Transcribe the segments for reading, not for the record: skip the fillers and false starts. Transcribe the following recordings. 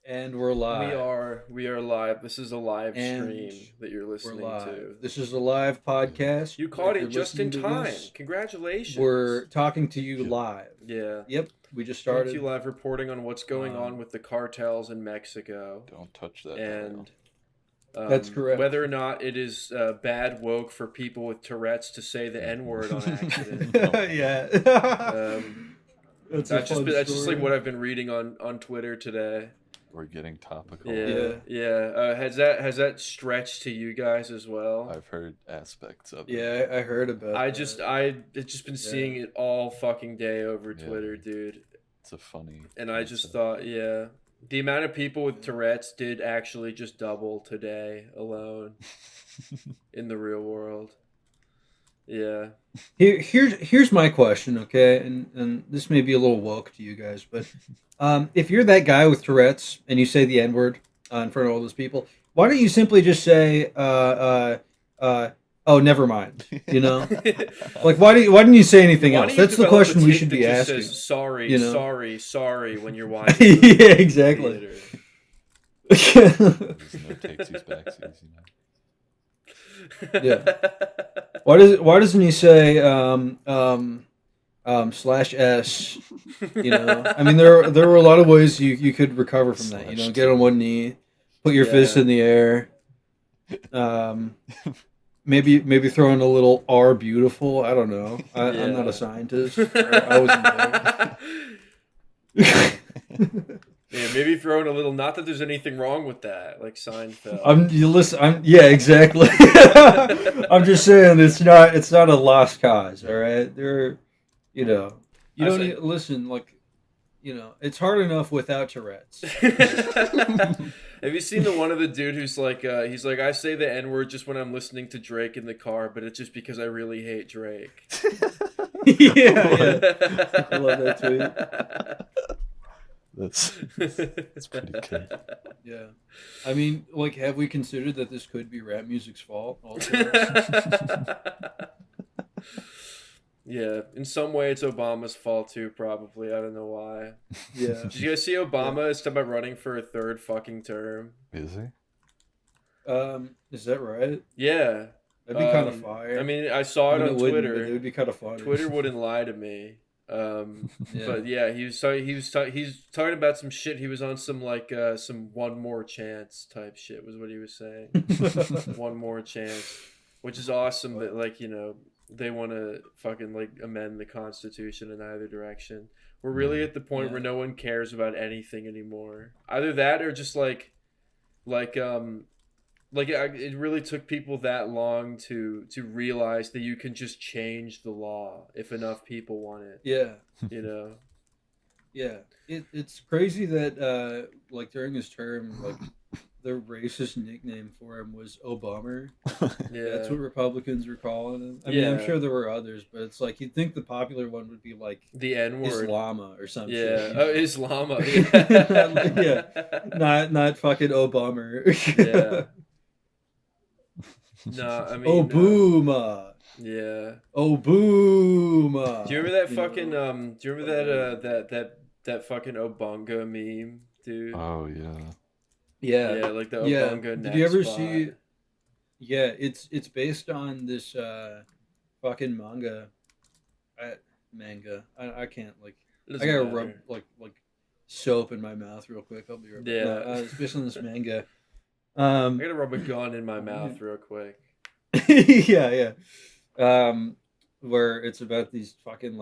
And we're live. We are live. This is a live And stream that you're we're listening live. to. This is a live podcast. You If caught you're it just in listening to time. this, we're Congratulations. talking to you Yep. live. Yeah. Yep, we just Coming to started. you live reporting on what's going on Um, with the cartels in Mexico. Don't touch that. And That's correct. whether or not it is bad woke for people with Tourette's to say the N word on accident. yeah. That's a just fun that's just like story. what I've been reading on Twitter today. We're getting topical. Yeah. Has that stretched to you guys as well? I've heard aspects of it. Yeah, I heard about I that. just been seeing it all fucking day over Yeah. Twitter, dude. It's a funny. And I just concept. thought, yeah, the amount of people with Tourette's did actually just double today alone in the real world. Yeah. Here's my question, okay? And this may be a little woke to you guys, but if you're that guy with Tourette's and you say the N word in front of all those people, why don't you simply just say, oh, never mind? You know, like why didn't you say anything Why else? don't you That's the develop a question we tick should that be just asking. says, sorry, you know? sorry when you're watching. Yeah, exactly. theater. There's no takesies backsies, you know. Yeah. Why doesn't he say /s? You know, I mean, there were a lot of ways you could recover from that. You know, get on one knee, put your fist Yeah. in the air. Maybe throw in a little "are beautiful." I don't know. I'm not Yeah. a scientist. I wasn't there. Yeah, maybe throw in a little. Not that there's anything wrong with that, like Seinfeld. Yeah, exactly. I'm just saying it's not a lost cause. All right, you know, you I don't say- need, listen. Like, you know, it's hard enough without Tourette's. Have you seen the one of the dude who's like, he's like, I say the N word just when I'm listening to Drake in the car, but it's just because I really hate Drake. yeah. I love that tweet. That's pretty good. Yeah, I mean, like, have we considered that this could be rap music's fault? Also? Yeah, in some way it's Obama's fault too, probably. I don't know why. Yeah. Did you guys see Obama is talking about running for a third fucking term? Is he? Is that right? Yeah. That'd be kind of fire. I mean, I saw it I mean, on wouldn't, but Twitter. it would be kind of fun. Twitter wouldn't lie to me. Yeah. But yeah, he's talking about some shit. He was on some like some one more chance type shit was what he was saying. One more chance, which is awesome. That like they want to fucking like amend the Constitution in either direction. We're really at the point Yeah. where no one cares about anything anymore. Either that or just like it really took people that long to realize that you can just change the law if enough people want it. Yeah. You know. Yeah, it's crazy that like during his term, like the racist nickname for him was Obama. Yeah. That's what Republicans were calling him. I mean, I'm Yeah. sure there were others, but it's like you'd think the popular one would be like The N word. Islama or some Yeah. shit. Oh, Islama. Yeah. Not fucking Obama. Yeah. No, I mean. Obama. Yeah. Obama. Do you remember that You fucking know? Do you remember that fucking Obonga meme, dude? Oh yeah. Yeah. like the Yeah. Obonga. Did neck you ever spot. see? Yeah, it's based on this fucking manga. I can't like. It I doesn't gotta matter. rub like soap in my mouth real quick. I'll be right back. Yeah. No, it's based on this manga. I gotta rub a gun in my mouth real quick. yeah. Where it's about these fucking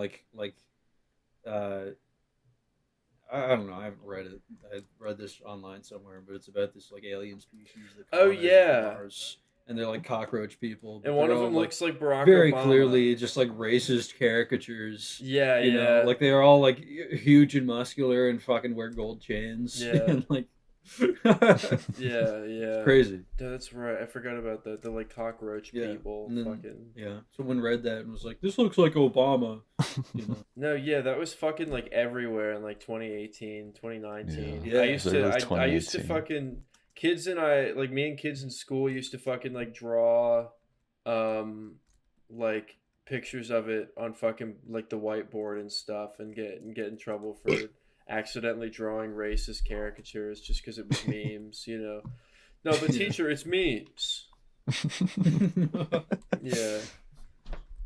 I don't know. I haven't read it. I read this online somewhere, but it's about this like alien species that Oh, colonizes yeah. Mars, and they're like cockroach people. but And one they're of all, them like, looks like Barack very Obama. clearly just like racist caricatures. Yeah, You yeah. know, like they are all like huge and muscular and fucking wear gold chains. Yeah. And like, yeah. crazy. Yeah, that's right. I forgot about the like cockroach Yeah. people. And then- Fucking. Yeah. Someone read that and was like, "This looks like Obama." You know? No, yeah, that was fucking like everywhere in like 2018, 2019. Yeah. I used So to, it was I used to 2018. fucking kids and I like me and kids in school used to fucking like draw, like pictures of it on fucking like the whiteboard and stuff, and get in trouble for accidentally drawing racist caricatures just because it was memes, you know. No, but teacher, it's memes. Yeah,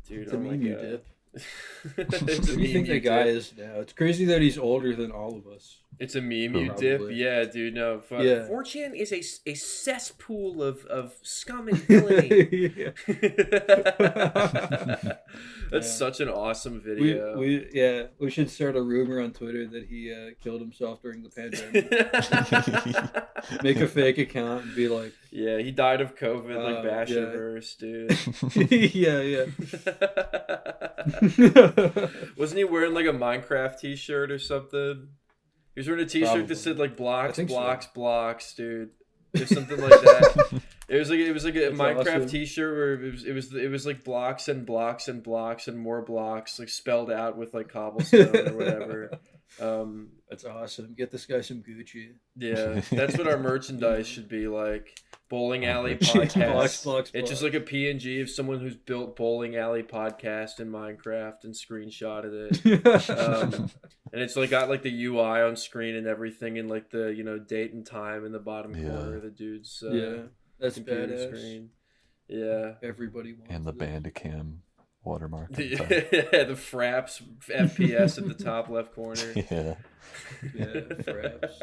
dude. It's a Oh my meme, you god. dip. It's a Who do you think meme that guy dip. is now? It's crazy that he's older than all of us. It's a meme you dip. Probably. Yeah, dude. No, fuck. Yeah. 4chan is a cesspool of scum and villainy. Yeah. That's Yeah. such an awesome video. We should start a rumor on Twitter that he killed himself during the pandemic. Make a fake account and be like, Yeah, he died of COVID, like yeah. Bashverse, dude. yeah. Wasn't he wearing like a Minecraft t-shirt or something? He was wearing a t-shirt Probably. that said like blocks, think so. blocks, dude. Or something like that. It was like a That's Minecraft awesome. t-shirt where it was like blocks and blocks and blocks and more blocks, like spelled out with like cobblestone or whatever. That's awesome. Get this guy some Gucci. Yeah, that's what our merchandise should be like. Bowling Alley Blocks, podcast. blocks. It's just like a PNG of someone who's built Bowling Alley podcast in Minecraft and screenshotted it. And it's like got like the UI on screen and everything, and like the date and time in the bottom Yeah. corner of the dude's yeah, that's computer badass. screen. Yeah. Everybody wants And the it. Bandicam watermark. The, on top. the Fraps FPS at the top left corner. Yeah. Yeah, fraps.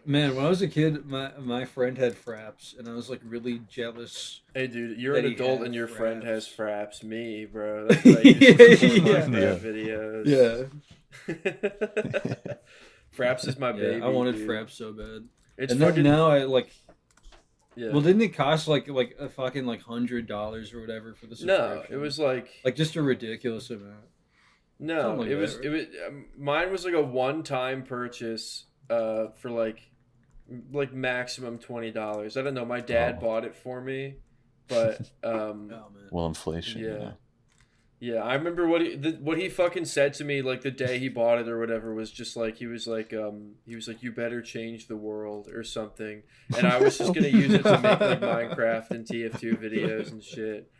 Man, when I was a kid, my friend had fraps, and I was like really jealous. Hey, dude, you're That an he adult had and your friend fraps. has fraps. Me, bro. That's what I used to see in Yeah. Minecraft videos. Yeah, Fraps is my baby. I wanted dude. fraps so bad. It's And fucking then now I like. yeah. Well, didn't it cost like a fucking like $100 or whatever for the subscription? No, it was like just a ridiculous amount. no, something like it was that, it was mine was like a one-time purchase for like maximum $20. I don't know. My dad Oh. bought it for me, but Oh man. Well, inflation. Yeah. You know. yeah, I remember what he fucking said to me like the day he bought it or whatever was just like he was like you better change the world or something, and I was just gonna use it to make like Minecraft and TF2 videos and shit.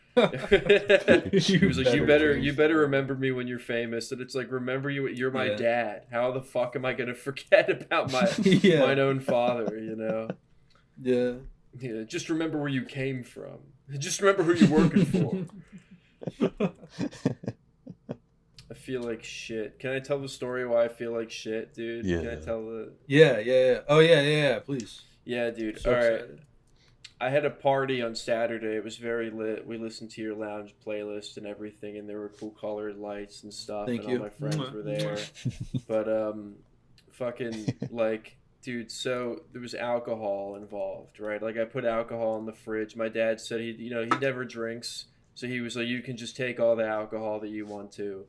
He was like, you better remember me when you're famous. And it's like, remember you're my Yeah. dad. How the fuck am I gonna forget about my Yeah. my own father? You know. Yeah. Yeah, just remember where you came from. Just remember who you're working for. I feel like shit. Can I tell the story why I feel like shit, dude? Can I Yeah. tell the? Yeah. Oh yeah. Please. Yeah, dude. So All right. excited. I had a party on Saturday. It was very lit. We listened to your lounge playlist and everything, and there were cool colored lights and stuff. Thank and you. all my friends Mwah. were there. But fucking like, dude. So there was alcohol involved, right? Like I put alcohol in the fridge. My dad said he never drinks, so he was like, you can just take all the alcohol that you want to,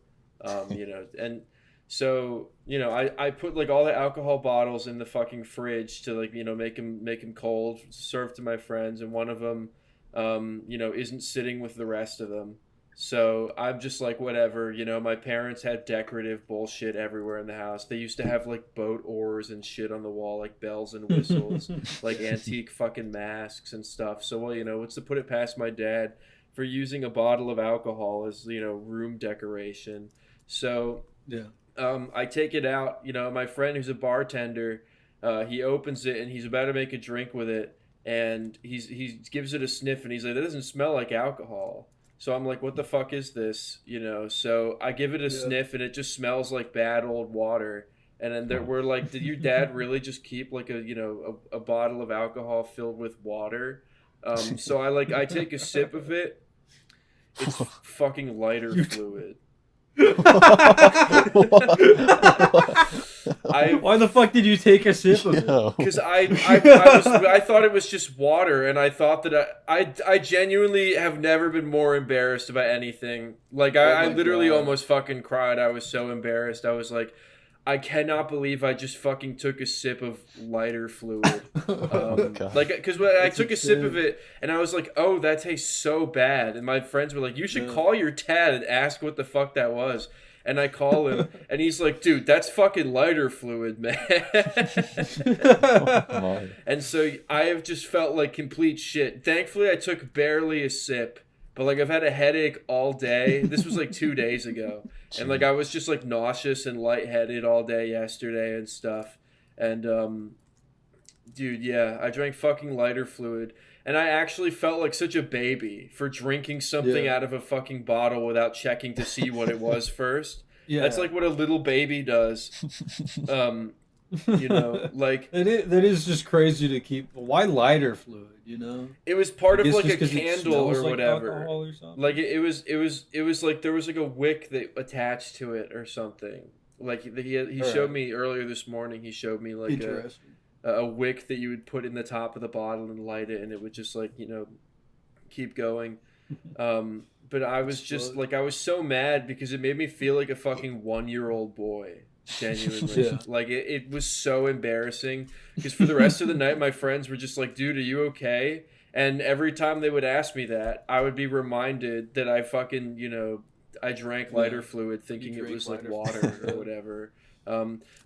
and. So, I put like all the alcohol bottles in the fucking fridge to like, make them cold, serve to my friends. And one of them, isn't sitting with the rest of them. So I'm just like, whatever, my parents had decorative bullshit everywhere in the house. They used to have like boat oars and shit on the wall, like bells and whistles, like antique fucking masks and stuff. So, well, what's to put it past my dad for using a bottle of alcohol as, room decoration. So, Yeah. I take it out, my friend who's a bartender, he opens it and he's about to make a drink with it, and he gives it a sniff and he's like, that doesn't smell like alcohol. So I'm like, what the fuck is this? So I give it a sniff and it just smells like bad old water. And then we're like, did your dad really just keep like a bottle of alcohol filled with water? So I take a sip of it. It's fucking lighter fluid. Why the fuck did you take a sip of it? Yo. Because I thought it was just water, and I thought that I genuinely have never been more embarrassed about anything. Like I my literally God. almost fucking cried. I was so embarrassed. I was like, I cannot believe I just fucking took a sip of lighter fluid. God. Because I That's took a sip of insane. it and I was like, oh, that tastes so bad. And my friends were like, you should Yeah. call your dad and ask what the fuck that was. And I call him and he's like, dude, that's fucking lighter fluid, man. My. And so I have just felt like complete shit. Thankfully, I took barely a sip. But like I've had a headache all day. This was like 2 days ago, and like I was just like nauseous and lightheaded all day yesterday and stuff. And dude, yeah, I drank fucking lighter fluid, and I actually felt like such a baby for drinking something Yeah. out of a fucking bottle without checking to see what it was first. Yeah. That's like what a little baby does. You know, like that is just crazy to keep. Why lighter fluid? You know, it was part I of guess like a just 'cause it candle smells or like whatever. alcohol or something. Like it was like there was like a wick that attached to it or something. Like he showed Alright. me earlier this morning. He showed me like Interesting. a wick that you would put in the top of the bottle and light it, and it would just like keep going. But I was just Explode. like I was so mad because it made me feel like a fucking 1-year-old boy. Genuinely, Yeah. like it was so embarrassing because for the rest of the night my friends were just like, dude, are you okay? And every time they would ask me that, I would be reminded that I fucking I drank lighter Yeah. fluid thinking You it drank was like lighter water fluid. or whatever.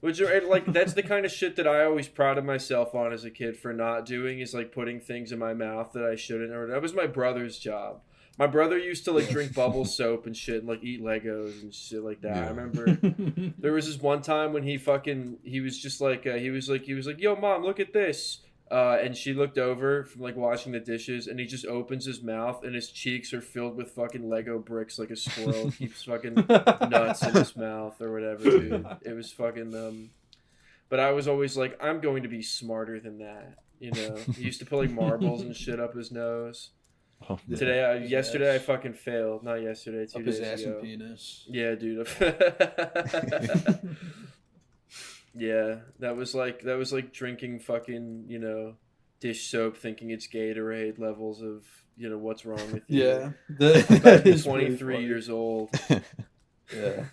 Which are like that's the kind of shit that I always proud of myself on as a kid for not doing, is like putting things in my mouth that I shouldn't. Or that was my brother's job. My brother used to like drink bubble soap and shit and like eat Legos and shit like that. I Yeah. remember there was this one time when he was just like he was like yo mom, look at this. And she looked over from like washing the dishes, and he just opens his mouth, and his cheeks are filled with fucking Lego bricks, like a squirrel keeps fucking nuts in his mouth or whatever, dude. It was fucking But I was always like, I'm going to be smarter than that. He used to put like marbles and shit up his nose. Oh, Yeah. Yesterday I His ass. fucking failed. Not yesterday, 2 Up his days ass ago. and penis. Yeah, dude. Yeah, that was like drinking fucking dish soap, thinking it's Gatorade levels of what's wrong with you. Yeah. I'm That is 23 pretty funny. years old. Yeah.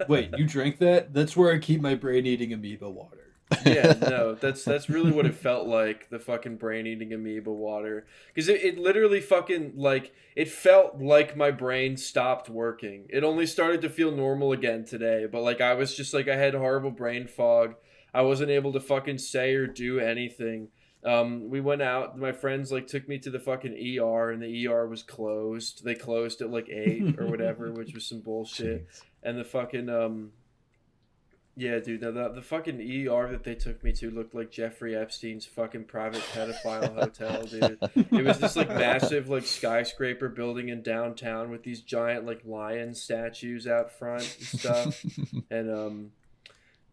Wait, you drank that? That's where I keep my brain eating amoeba water. Yeah, no, that's really what it felt like, the fucking brain eating amoeba water. Because it literally fucking, like, it felt like my brain stopped working. It only started to feel normal again today, but, like, I was just, like, I had horrible brain fog. I wasn't able to fucking say or do anything. We went out, my friends, like, took me to the fucking ER, and the ER was closed. They closed at, like, 8 or whatever, which was some bullshit. jeez. And the fucking, yeah, dude, no, the fucking ER that they took me to looked like Jeffrey Epstein's fucking private pedophile hotel, dude. It was this like massive like skyscraper building in downtown with these giant like lion statues out front and stuff. And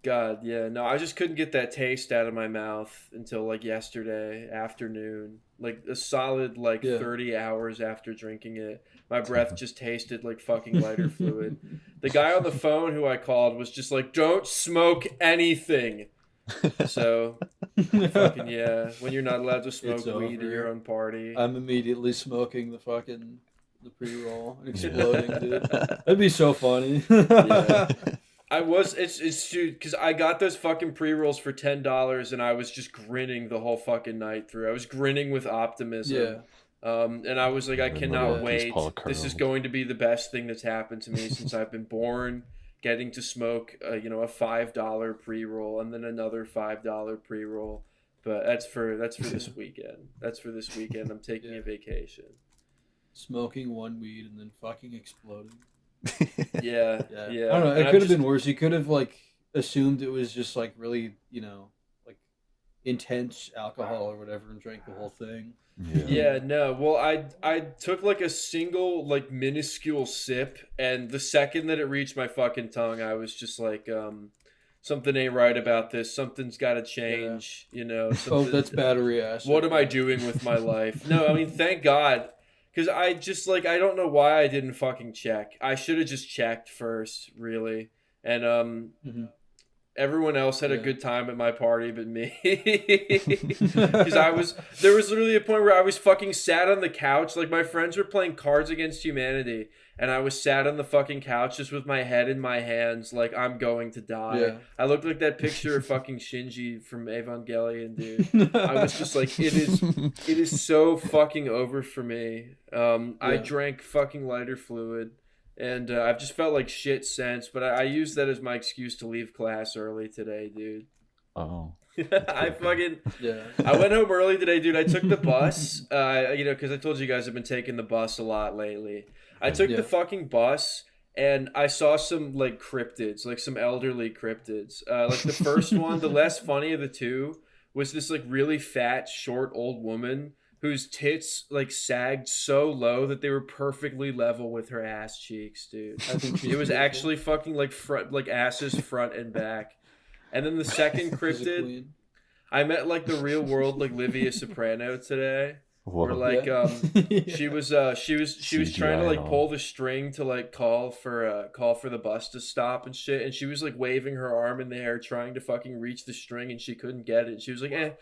God, yeah, no, I just couldn't get that taste out of my mouth until like yesterday afternoon. Like a solid like Yeah. 30 hours after drinking it. My breath just tasted like fucking lighter fluid. The guy on the phone who I called was just like, "Don't smoke anything." So, fucking yeah, when you're not allowed to smoke It's weed at over. your own party. I'm immediately smoking the pre-roll and exploding, dude. That'd be so funny. Yeah. It's dude, because I got those fucking pre-rolls for $10, and I was just grinning the whole fucking night through. I was grinning with optimism. Yeah. And I was like, I The cannot Maltese wait. Paul This is Curl. going to be the best thing that's happened to me since I've been born. Getting to smoke, a $5 pre-roll and then another $5 pre-roll. But that's for this weekend. That's for this weekend. I'm taking Yeah. a vacation. Smoking one weed and then fucking exploding. Yeah, Yeah. yeah. I don't know. And It I'm could have just- been worse. You could have like assumed it was just like really, like intense alcohol or whatever and drank the whole thing. Yeah, no. Well, I took like a single like minuscule sip, and the second that it reached my fucking tongue, I was just like, something ain't right about this. Something's got to change. Oh, something- that's battery acid. What am I doing with my life? No, I mean, thank God. Because I just, like, I don't know why I didn't fucking check. I should have just checked first, really. And, Mhm. everyone else had a Yeah. good time at my party but me. Because there was literally a point where I was fucking sat on the couch. Like, my friends were playing Cards Against Humanity. And I was sat on the fucking couch just with my head in my hands, like, I'm going to die. Yeah. I looked like that picture of fucking Shinji from Evangelion, dude. I was just like, it is so fucking over for me. I Yeah. drank fucking lighter fluid, and I've just felt like shit since. But I used that as my excuse to leave class early today, dude. Oh. I fucking Yeah. I went home early today, dude. I took the bus, because I told you guys I've been taking the bus a lot lately. I took Yeah. the fucking bus, and I saw some like cryptids, like some elderly cryptids. Like the first one, the less funny of the two, was this like really fat, short old woman whose tits like sagged so low that they were perfectly level with her ass cheeks, dude. I think she's It was beautiful. actually fucking like front, like asses front and back. And then the second She's a cryptid. queen. I met like the real world like Livia Soprano today. Or Whoa. like Yeah. she was trying to CGI like and pull all. the string to like call for the bus to stop and shit, and she was like waving her arm in the air trying to fucking reach the string, and she couldn't get it. She was like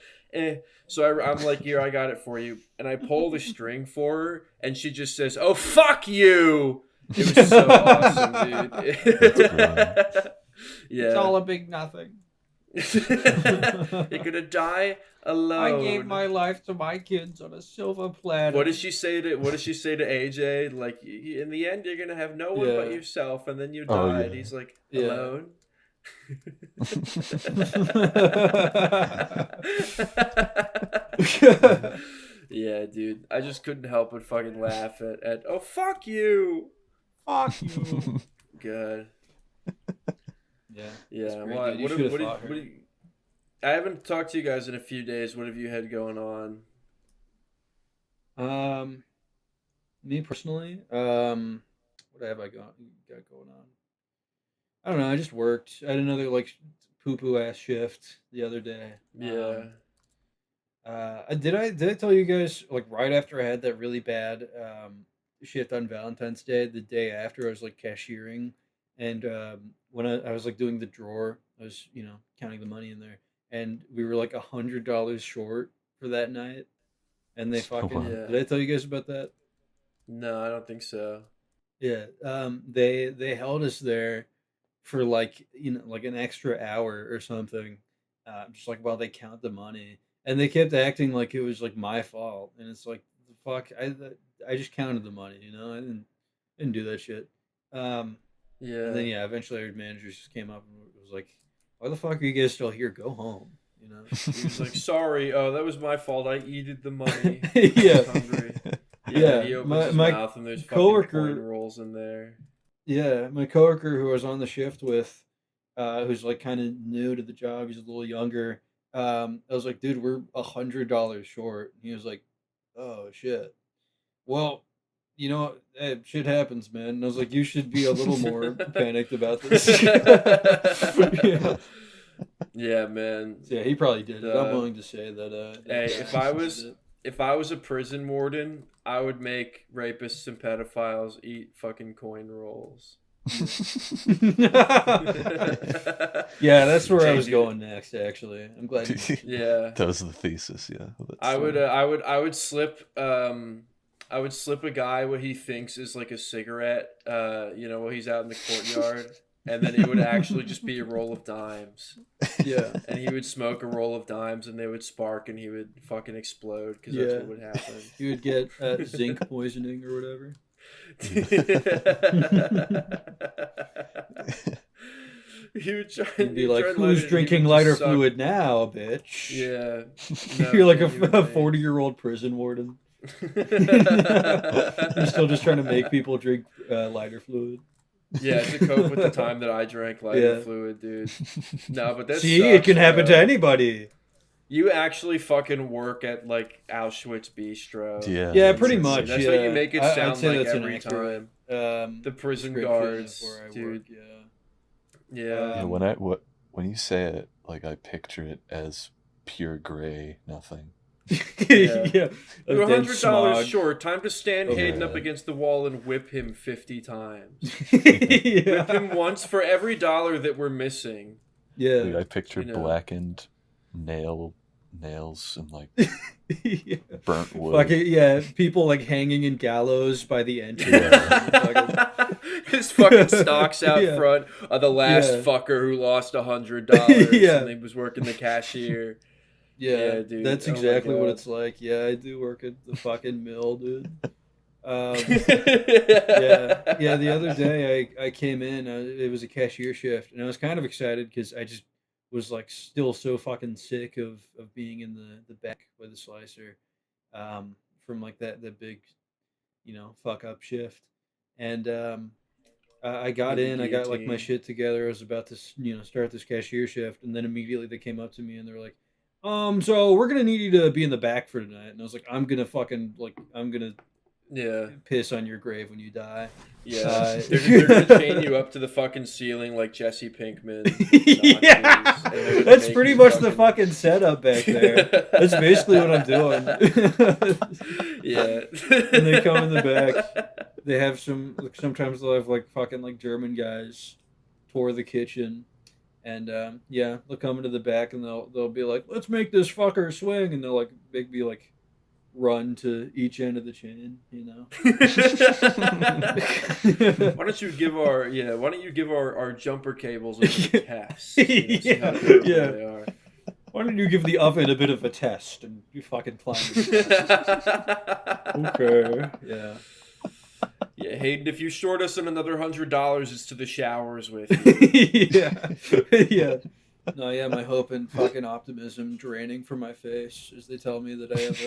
so I'm like, here, I got it for you, and I pull the string for her, and she just says, "Oh, fuck you." It was so awesome, dude. brilliant. Yeah. It's all a big nothing. You're gonna die alone. I gave my life to my kids on a silver platter. What does she say to AJ? Like, in the end, you're gonna have no one but Yeah. yourself, and then you Oh, died. yeah. He's like, Yeah. alone. Yeah, dude. I just couldn't help but fucking laugh at oh, fuck you. Fuck you. Good. Yeah. Yeah. That's great, What, dude. You what, should've what, fought her. I haven't talked to you guys in a few days. What have you had going on? Me personally, what have I got going on? I don't know. I just worked. I had another like poo-poo ass shift the other day. Yeah. Did I tell you guys like right after I had that really bad shift on Valentine's Day, the day after I was like cashiering, and when I was like doing the drawer, I was counting the money in there, and we were like $100 short for that night, and they fucking Yeah. did I tell you guys about that? No, I don't think so. Yeah, they held us there for like like an extra hour or something, just like while they count the money, and they kept acting like it was like my fault, and it's like fuck, I just counted the money, I didn't do that shit. Yeah. And then eventually our manager just came up and was like, "Why the fuck are you guys still here? Go home." He was like, "Sorry, oh, that was my fault. I eated the money. Yeah. I was hungry." Yeah, he opens my- his my mouth and there's fucking coworker- coin rolls in there. Yeah, my coworker who I was on the shift with, who's like kind of new to the job, he's a little younger. I was like, dude, we're $100 short. And he was like, oh shit. Well, shit happens, man. And I was like, you should be a little more panicked about this. Yeah. Yeah, man. So, yeah, he probably did it. I'm Uh, willing to say that. Hey, if I was- did If I was a prison warden, I would make rapists and pedophiles eat fucking coin rolls. it. Yeah, that's where I was Change it. going next. Actually, I'm glad. You mentioned Yeah. That was the thesis, yeah. That's, I would slip a guy what he thinks is like a cigarette, while he's out in the courtyard, and then it would actually just be a roll of dimes, Yeah. and he would smoke a roll of dimes, and they would spark, and he would fucking explode because Yeah. that's what would happen. You would get zinc poisoning or whatever. He would try. You'd be he'd like, try and light it, "Who's and he drinking would lighter just suck- fluid now, bitch?" Yeah. No, You're like a genuinely. 40-year-old prison warden. You're still just trying to make people drink lighter fluid. Yeah, to cope with the time that I drank lighter Yeah. fluid, dude. No, but that See, it sucks, can happen bro. to anybody. You actually fucking work at like Auschwitz Bistro. yeah. Yeah, that's pretty insane. much. That's yeah. what you make it I'd sound say like that's an every accurate, time. The prison description of guards, where I dude. work, yeah. Yeah. Yeah, when you say it, like I picture it as pure gray, nothing. Yeah. You're Of dense $100 smog. short. Time to stand Okay. Hayden up against the wall and whip him 50 times. Yeah. Whip him once for every dollar that we're missing. Yeah. Like, I picture You know. blackened nails and like Yeah. burnt wood. Fucking, yeah, people like hanging in gallows by the entrance. Yeah. His fucking stocks out Yeah. front of the last Yeah. fucker who lost $100 Yeah. and he was working the cashier. Yeah, Yeah, dude. that's Oh my exactly what God. it's like. Yeah, I do work at the fucking mill, dude. Yeah, yeah. The other day I came in. It was a cashier shift, and I was kind of excited because I just was like still so fucking sick of being in the back with the slicer, from like that big, fuck up shift, and I got The in, I got like my guillotine. shit together. I was about to start this cashier shift, and then immediately they came up to me and they're like, so we're gonna need you to be in the back for tonight, and I was like, I'm gonna Yeah. piss on your grave when you die. Yeah, they're gonna chain you up to the fucking ceiling like Jesse Pinkman. Yeah, Nazis, and they're gonna that's make pretty you much the fucking setup back there. That's basically what I'm doing. Yeah. And they come in the back. They have sometimes they'll have like fucking like German guys tour the kitchen, and yeah, they'll come into the back and they'll be like, let's make this fucker swing, and they'll like be like run to each end of the chain, Why don't you give our jumper cables a bit of a test? See how Yeah, durable yeah. they are. Why don't you give the oven a bit of a test and you fucking climb it? Okay. Yeah. Yeah, Hayden, if you short us on another $100, it's to the showers with you. Yeah. Yeah. No, yeah, my hope and fucking optimism draining from my face as they tell me that I have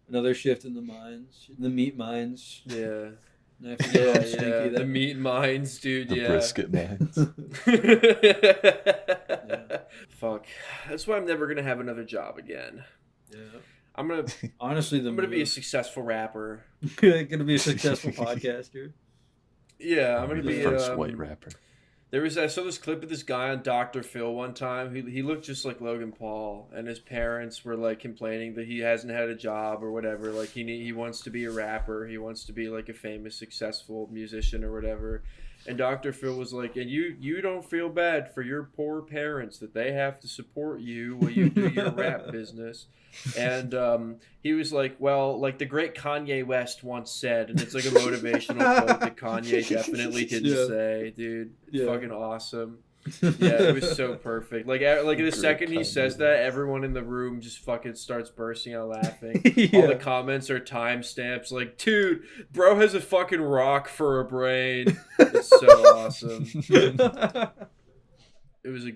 another shift in the meat mines. Yeah. And I have to get all Yeah, stinky. yeah. That The meat mines, dude. The Yeah. brisket mines. Fuck. That's why I'm never gonna have another job again. Yeah. I'm gonna Honestly, I'm gonna be a successful rapper. gonna be a successful podcaster. Yeah, I'm gonna The be first white rapper. I saw this clip of this guy on Dr. Phil one time. He looked just like Logan Paul, and his parents were like complaining that he hasn't had a job or whatever. Like he wants to be a rapper. He wants to be like a famous, successful musician or whatever. And Dr. Phil was like, and you don't feel bad for your poor parents that they have to support you while you do your rap business. And he was like, well, like the great Kanye West once said, and it's like a motivational quote that Kanye definitely didn't say, dude. It's fucking awesome. Yeah, it was so perfect. Like the second he says that, everyone in the room just fucking starts bursting out laughing. All the comments are timestamps. Like, dude, bro has a fucking rock for a brain. It's so awesome. It was a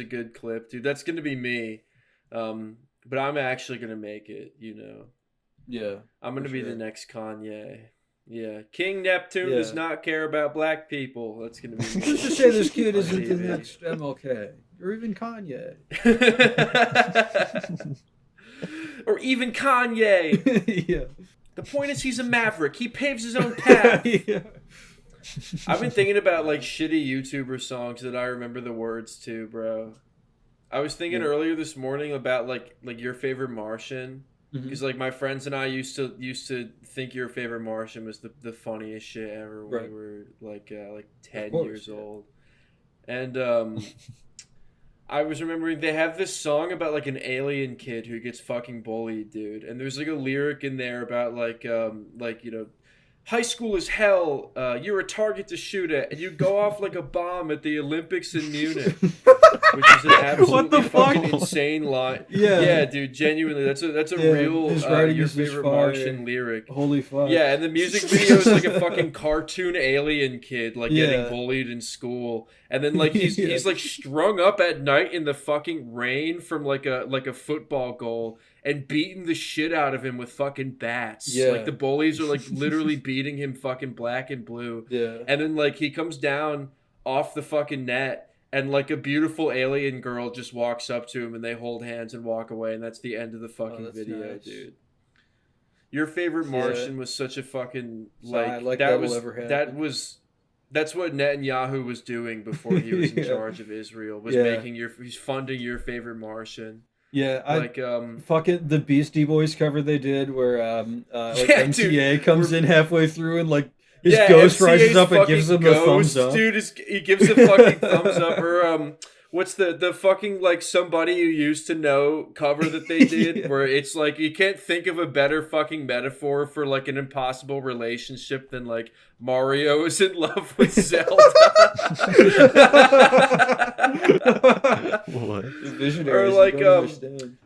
good clip, dude. That's gonna be me. But I'm actually gonna make it. Yeah. I'm gonna For be sure. the next Kanye. Yeah, King Neptune does not care about black people. That's gonna be me. Who's to say this kid On isn't the TV. next MLK or even Kanye? Or even Kanye. Yeah. The point is, he's a maverick. He paves his own path. Yeah. I've been thinking about like shitty YouTuber songs that I remember the words to, bro. I was thinking earlier this morning about like your favorite Martian, because like my friends and I used to think your favorite Martian was the funniest shit ever when we were like 10 years old, and I was remembering they have this song about like an alien kid who gets fucking bullied, dude, and there's like a lyric in there about like high school is hell. You're a target to shoot at, and you go off like a bomb at the Olympics in Munich, which is an absolutely fucking insane line. Yeah, dude, genuinely, that's a real his writing your is just favorite fire. Martian lyric. Holy fuck. Yeah, and the music video is like a fucking cartoon alien kid like getting bullied in school, and then like he's like strung up at night in the fucking rain from like a football goal, and beating the shit out of him with fucking bats. Yeah. Like the bullies are like literally beating him fucking black and blue. Yeah. And then like he comes down off the fucking net, and like a beautiful alien girl just walks up to him, and they hold hands and walk away, and that's the end of the fucking that's video, nice. dude. Your favorite Martian was such a fucking Sad, like that that was will ever happen. that's what Netanyahu was doing before he was in charge of Israel, was he's funding your favorite Martian. Yeah, Like fucking the Beastie Boys cover they did where like Yeah, MCA dude, comes in halfway through and like his ghost MCA's rises up and gives fucking him the thumbs up. Dude, he gives a fucking thumbs up. Or what's the fucking like somebody you used to know cover that they did where it's like you can't think of a better fucking metaphor for like an impossible relationship than like Mario is in love with Zelda. What? The visionaries Or like, don't understand.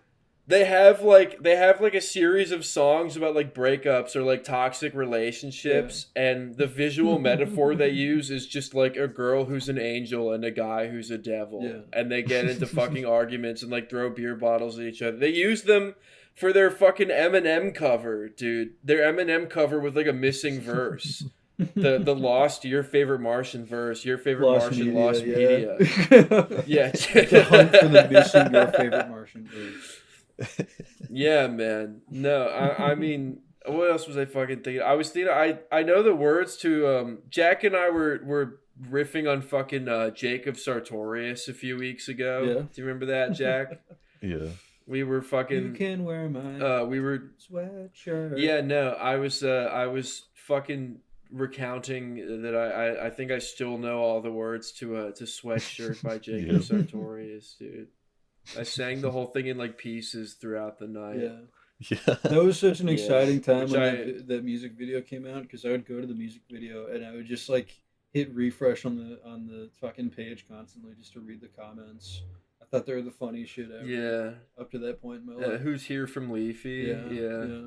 They have like a series of songs about like breakups or like toxic relationships, and the visual metaphor they use is just like a girl who's an angel and a guy who's a devil, Yeah. and they get into fucking arguments and like throw beer bottles at each other. They use them for their fucking Eminem cover, dude. Their Eminem cover with like a missing verse. The lost your favorite Martian verse, your favorite Martian lost media. Yeah. The hunt for the missing your favorite Martian verse. Yeah, man. No, I mean, what else was I fucking thinking? I was thinking, I know the words to Jack and I were riffing on fucking Jacob Sartorius a few weeks ago. Yeah. Do you remember that, Jack? Yeah. We were You fucking can wear my we were sweatshirt. yeah, no, I was fucking recounting that I think I still know all the words to Sweatshirt by Jacob Yeah. Sartorius, dude. I sang the whole thing in like pieces throughout the night. Yeah. Yeah. That was such an Yeah. exciting time Which when that music video came out, because I would go to the music video and I would just like hit refresh on the fucking page constantly just to read the comments. I thought they were the funniest shit ever. Yeah. Up to that point in my life. Who's here from Leafy? Yeah. Yeah.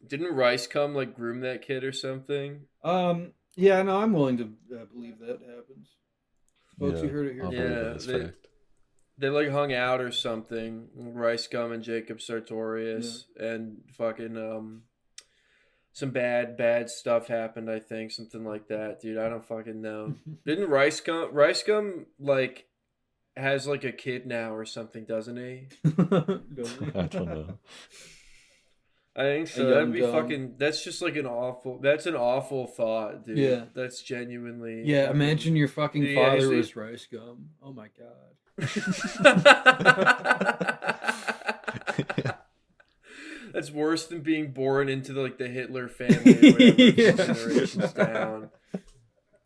Didn't Rice come like groom that kid or something? Yeah. No, I'm willing to believe that happens. Folks, Yeah, you heard it here. I'll Yeah, believe that as they- fact. They like hung out or something. Rice Gum and Jacob Sartorius, and fucking some bad stuff happened. I think something like that, dude. I don't fucking know. Didn't Rice Gum like has like a kid now or something, doesn't he? I don't know. I think so. young That'd be Gum. fucking. That's just like that's an awful thought, dude. Yeah. That's genuinely. Yeah, fucking- imagine your fucking Yeah, father he's the- was Rice Gum. Oh my god. That's worse than being born into the Hitler family or whatever, Yeah. generations down.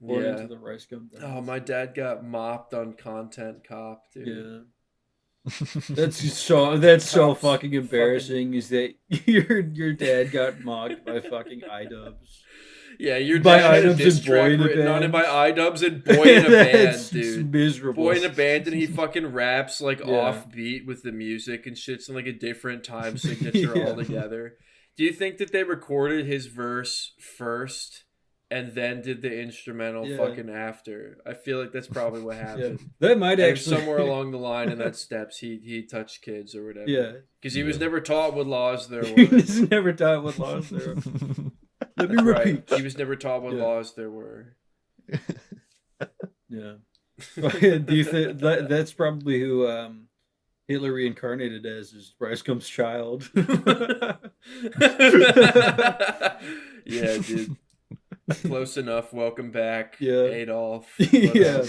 Born Yeah. into the Rice Gum. Oh, my dad got mopped on Content Cop, dude. Yeah. That's so Cops fucking embarrassing. Is that your dad got mocked by fucking iDubbbz? Yeah, your By dad had a iDubbbz diss and track Boy in a written on it Band. by iDubbbz and Boy in a Band, That's dude. miserable. Boy in a Band, and he fucking raps like Yeah. offbeat with the music and shit's in like a different time signature Yeah. altogether. Do you think that they recorded his verse first and then did the instrumental Yeah. fucking after? I feel like that's probably what Yeah, happened. that might And actually somewhere along the line in that steps, he touched kids or whatever. Yeah, because he was Yeah. never taught what laws there he were. was never taught what laws there are. Let me Right, repeat. he was never taught what Yeah. laws there were. Yeah. Do you think that's probably who Hitler reincarnated as is Rice Gum's child? Yeah, dude. Close enough. Welcome back, Yeah. Adolf. Yeah.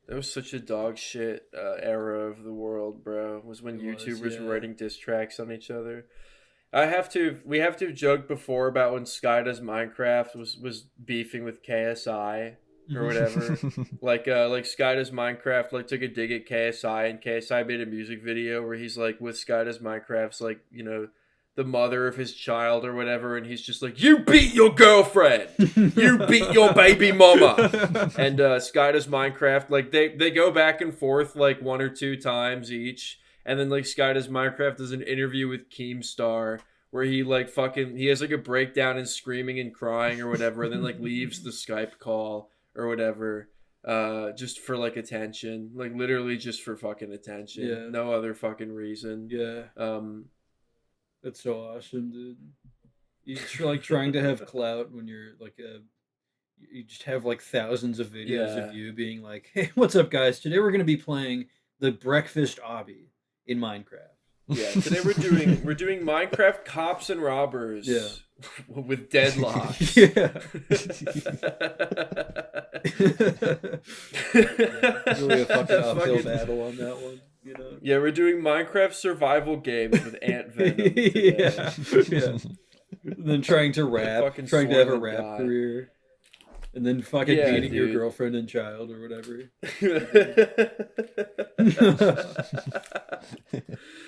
That was such a dog shit era of the world, bro. Was when It was, YouTubers yeah. were writing diss tracks on each other. We have to have joked before about when Sky Does Minecraft was beefing with KSI or whatever. like Sky Does Minecraft like took a dig at KSI, and KSI made a music video where he's like with Sky Does Minecraft's like, you know, the mother of his child or whatever, and he's just like, you beat your girlfriend, you beat your baby mama. And Sky Does Minecraft, like they go back and forth like one or two times each, and then like Sky Does Minecraft does an interview with Keemstar where he like fucking he has like a breakdown and screaming and crying or whatever, and then like leaves the Skype call or whatever, just for like attention, like literally just for fucking attention, Yeah. no other fucking reason. Yeah, Um, that's so awesome, dude. You're like trying to have clout when you're like you just have like thousands of videos Yeah. of you being like, "Hey, what's up, guys? Today we're gonna be playing the breakfast obby in Minecraft." yeah, today we're doing Minecraft Cops and Robbers. Yeah. With deadlocks. Yeah. Really a fucking uphill Fucking- battle on that one, you know. Yeah, we're doing Minecraft survival games with Ant Venom. Today. Yeah, yeah. And then trying to rap, fucking trying to have a Soylent rap guy. career, and then fucking Yeah, beating your dude. girlfriend and child or whatever.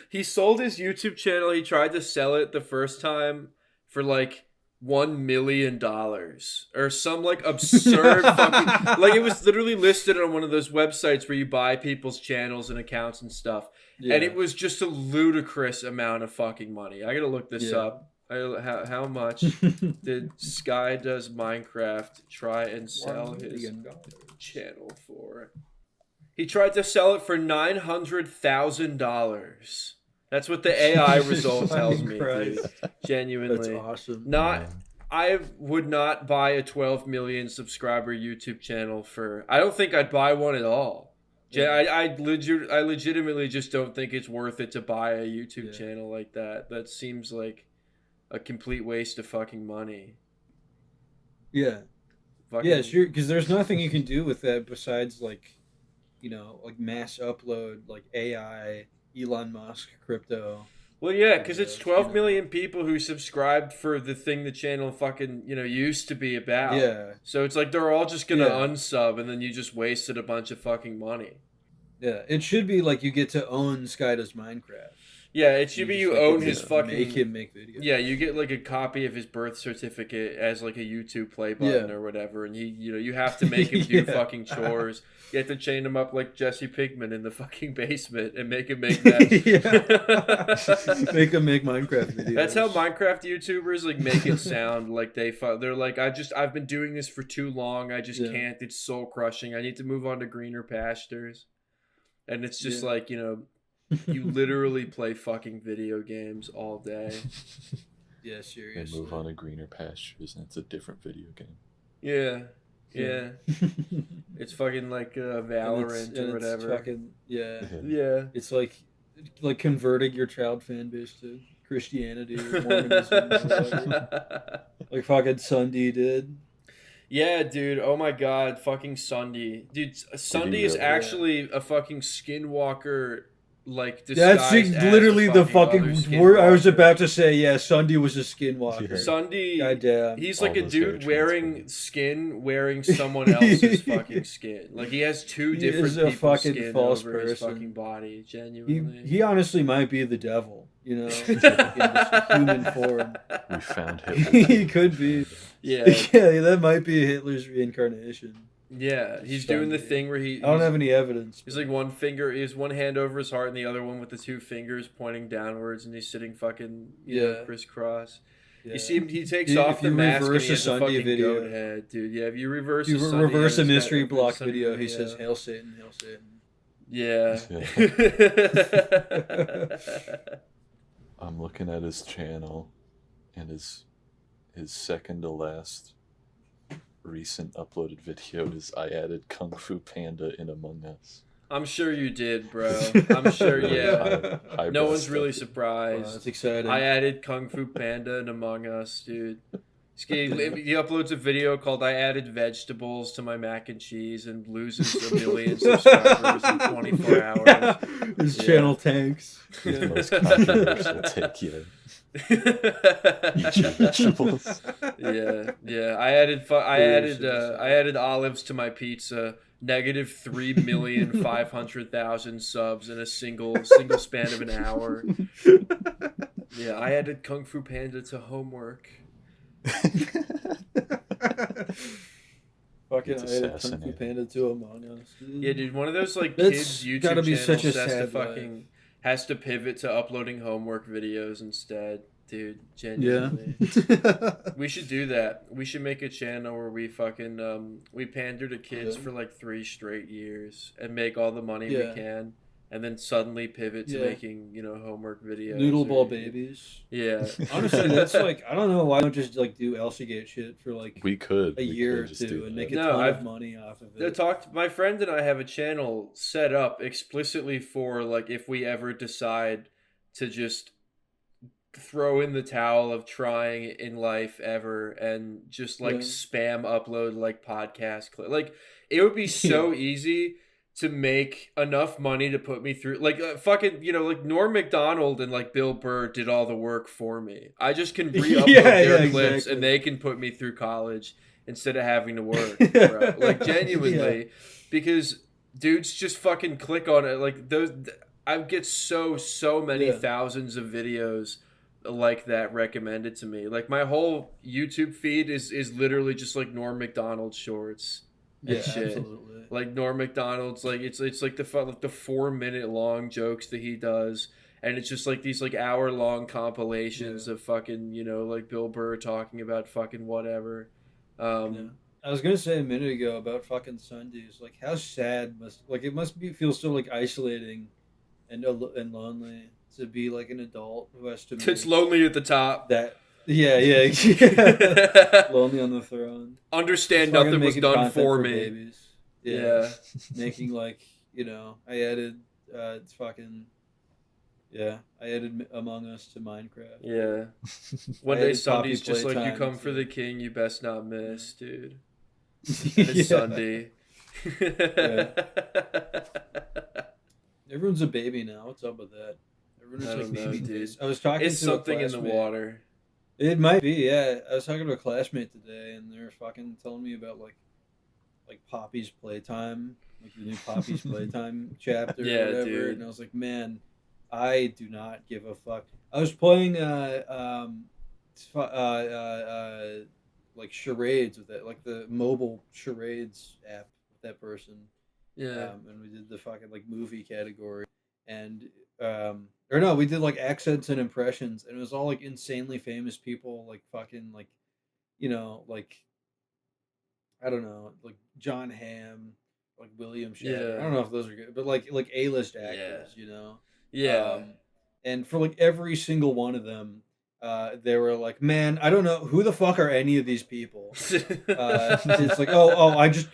He sold his YouTube channel. He tried to sell it the first time for like $1 million or some like absurd fucking, like it was literally listed on one of those websites where you buy people's channels and accounts and stuff, and it was just a ludicrous amount of fucking money. I gotta look this up. How much did Sky Does Minecraft try and sell his channel for? He tried to sell it for $900,000. That's what the AI result tells me, dude. Genuinely. That's awesome. I would not buy a 12 million subscriber YouTube channel for. I don't think I'd buy one at all. I legitimately just don't think it's worth it to buy a YouTube channel like that. That seems like a complete waste of fucking money. Yeah. Fucking, sure. Because there's nothing you can do with that besides like mass upload, like AI, Elon Musk, crypto. Well, yeah, because it's 12 million people who subscribed for the thing the channel fucking, used to be about. Yeah. So it's like they're all just going to unsub, and then you just wasted a bunch of fucking money. Yeah, it should be like you get to own Sky Does Minecraft. Yeah, it should be you own his fucking... Make him make videos. Yeah, you get like a copy of his birth certificate as like a YouTube play button or whatever, and you have to make him do fucking chores. You have to chain him up like Jesse Pinkman in the fucking basement and make him make that. Make him make Minecraft videos. That's how Minecraft YouTubers like make it sound like they're like, I've been doing this for too long. I just can't. It's soul crushing. I need to move on to greener pastures. And it's just like, you literally play fucking video games all day. Yeah, seriously. And move on to greener pastures, and it's a different video game. Yeah. It's fucking like Valorant or whatever. It's fucking, yeah. It's like converting your child fan base to Christianity or Mormonism or whatever. Like fucking Sunday did. Yeah, dude. Oh my god, fucking Sunday. Dude, Sunday is actually a fucking skinwalker, like, that's literally the fucking word I was about to say. Yeah, Sunday was a skinwalker. Yeah. Sunday, goddamn. He's like a dude wearing someone else's fucking skin. Like, he has two different people's skin false over his fucking body, genuinely. He honestly might be the devil, in human form. We found Hitler. He could be. Yeah, that might be Hitler's reincarnation. Yeah, he's doing the thing where I don't have any evidence. He's like one hand over his heart and the other one with the two fingers pointing downwards, and he's sitting fucking crisscross. Yeah. You see him, he takes off the mask and he has a fucking goat head, dude. Yeah, if you reverse a mystery block video, he says, "Hail Satan, hail Satan." Yeah. I'm looking at his channel, and his second to last recent uploaded video is I added Kung Fu Panda in Among Us. I'm sure you did, bro. I'm sure, yeah. No one's really surprised. That's exciting. I added Kung Fu Panda in Among Us, dude. He uploads a video called I added vegetables to my mac and cheese and loses 1 million subscribers in 24 hours. His channel tanks. His most controversial take yet. Eat your vegetables. Yeah. I added olives to my pizza. Negative 3,500,000 subs in a single span of an hour. Yeah, I added Kung Fu Panda to homework. Fucking I added Kung Fu Panda to Among Us. Yeah, dude, one of those like kids YouTube channels has to pivot to uploading homework videos instead. Dude, genuinely. Yeah. We should do that. We should make a channel where we fucking we pander to kids for like 3 straight years and make all the money we can, and then suddenly pivot to making homework videos. Noodle ball babies. Yeah. Honestly, that's like I don't know why don't just like do Elsie Gate shit for like a year or two and make a ton of money off of it. My friend and I have a channel set up explicitly for like if we ever decide to just throw in the towel of trying in life ever and just like spam upload like podcast like it would be so easy to make enough money to put me through like fucking like Norm Macdonald and like Bill Burr did all the work for me. I just can re-upload their clips and they can put me through college instead of having to work, bro. Like genuinely because dudes just fucking click on it like those I get so many thousands of videos like that recommended to me. Like my whole YouTube feed is literally just like Norm Macdonald shorts and Yeah, shit. absolutely. Like Norm Macdonald's like it's like the 4 minute long jokes that he does, and it's just like these like hour long compilations of fucking like Bill Burr talking about fucking whatever. Yeah. I was gonna say a minute ago about fucking Sundays. Like, how sad it must be feel so like isolating and lonely to be like an adult who has to It's make lonely at the top. that. Yeah, yeah. Lonely on the throne. Understand Just fucking nothing was making done content for me. Babies. Yeah. Making like I added it's fucking I added Among Us to Minecraft. Yeah. One I day added Sunday's Poppy just like, you Playtime come for to- the king, you best not miss, dude. And Yeah. it's Sunday. Everyone's a baby now. What's up with that? Everyone's I like don't know, baby dude. days. I was talking It's to something a in the classmate. water. It might be, yeah. I was talking to a classmate today, and they were fucking telling me about like Poppy's Playtime, like the new Poppy's Playtime chapter Yeah, or whatever. dude. And I was like, man, I do not give a fuck. I was playing like charades with it, like the mobile charades app with that person. Yeah. And we did the fucking like movie category, and or no, we did like accents and impressions, and it was all like insanely famous people, like fucking like like I don't know, like John Hamm, like William Shatner. Yeah. I don't know if those are good, but like A-list actors, Yeah. and for like every single one of them, they were like, man, I don't know who the fuck are any of these people. It's like,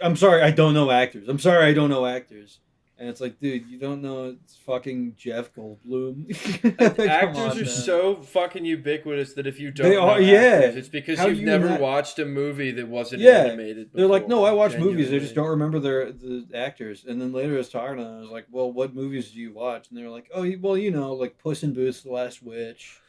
I'm sorry, I don't know actors. I'm sorry, I don't know actors. And it's like, dude, you don't know it's fucking Jeff Goldblum. Come Actors on, are man. so fucking ubiquitous that if you don't They know are, yeah. actors, it's because How you've do you never not- watched a movie that wasn't Yeah. animated before. They're like, no, I watch movies. I Genuinely. just don't remember the actors. And then later I was talking to them. I was like, well, what movies do you watch? And they were like, oh, well, like Puss in Boots, The Last Witch.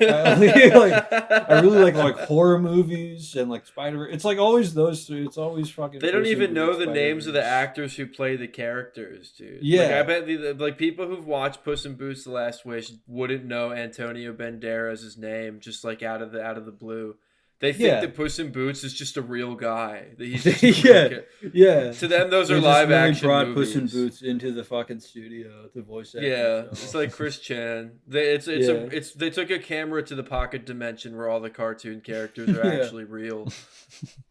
I really like horror movies and like Spider. It's like always those three. It's always fucking. They don't Puss in even know Boots, the names of the Spider-Verse. actors who play the characters, dude. Yeah. Like, I bet like people who've watched Puss in Boots: The Last Wish wouldn't know Antonio Banderas' name just like out of the blue. They think Yeah. that Puss in Boots is just a real guy. That he's just a real Yeah. kid. Yeah. To them, those They are just live really action brought movies. Puss in Boots into the fucking studio to voice act. Yeah, himself. it's like Chris Chan. They took a camera to the pocket dimension where all the cartoon characters are Yeah. actually real,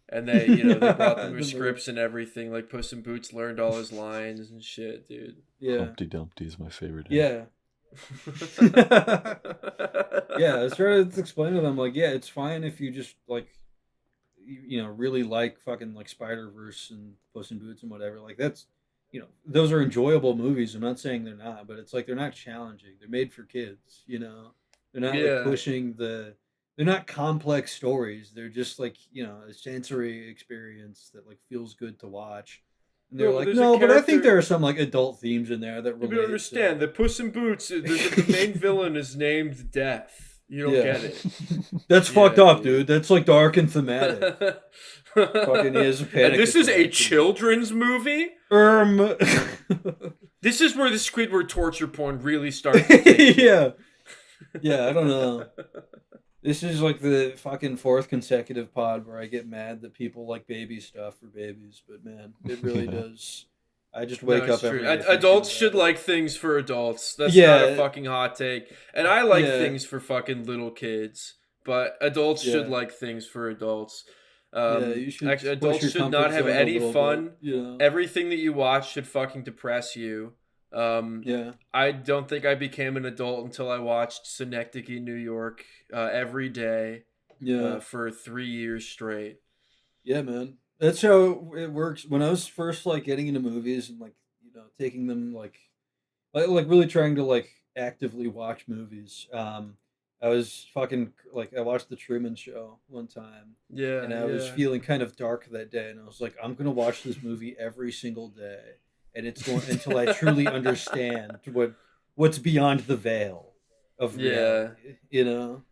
and they brought them their The scripts and everything. Like Puss in Boots learned all his lines and shit, dude. yeah. Humpty Dumpty is my favorite. Yeah. Yeah, I was trying to explain to them, like, yeah, it's fine if you just like, really like fucking like Spider-Verse and Puss in Boots and whatever. Like that's, those are enjoyable movies. I'm not saying they're not, but it's like they're not challenging. They're made for kids. They're not Yeah. like pushing the. They're not complex stories. They're just like a sensory experience that like feels good to watch. And they're No, but like, there's a no, but I think character- there are some like adult themes in there that You relate. don't understand that Puss in Boots. The main villain is named Death. You don't Yeah. get it. That's Yeah, fucked up, dude. dude. That's like dark and thematic. Fucking he has a panic And this is a attack. children's movie. This is where the Squidward torture porn really starts. to take yeah. Yeah, I don't know. This is like the fucking fourth consecutive pod where I get mad that people like baby stuff for babies, but man, it really Yeah. does. I just No, wake it's up every true. day thinking Adults about should it. like things for adults. That's Yeah. not a fucking hot take. And I like Yeah. things for fucking little kids, but adults should Yeah. like things for adults. Yeah, you should Actually, push adults your should comfort not have zone a any little fun. bit, Everything that you watch should fucking depress you. Yeah. I don't think I became an adult until I watched Synecdoche, New York, every day Yeah. for 3 years straight. Yeah, man. That's how it works. When I was first like getting into movies and like taking them like really trying to like actively watch movies. I was fucking like I watched the Truman Show one time, Yeah, and I was yeah. feeling kind of dark that day, and I was like, I'm gonna watch this movie every single day, and it's going until I truly understand what's beyond the veil of Yeah. reality,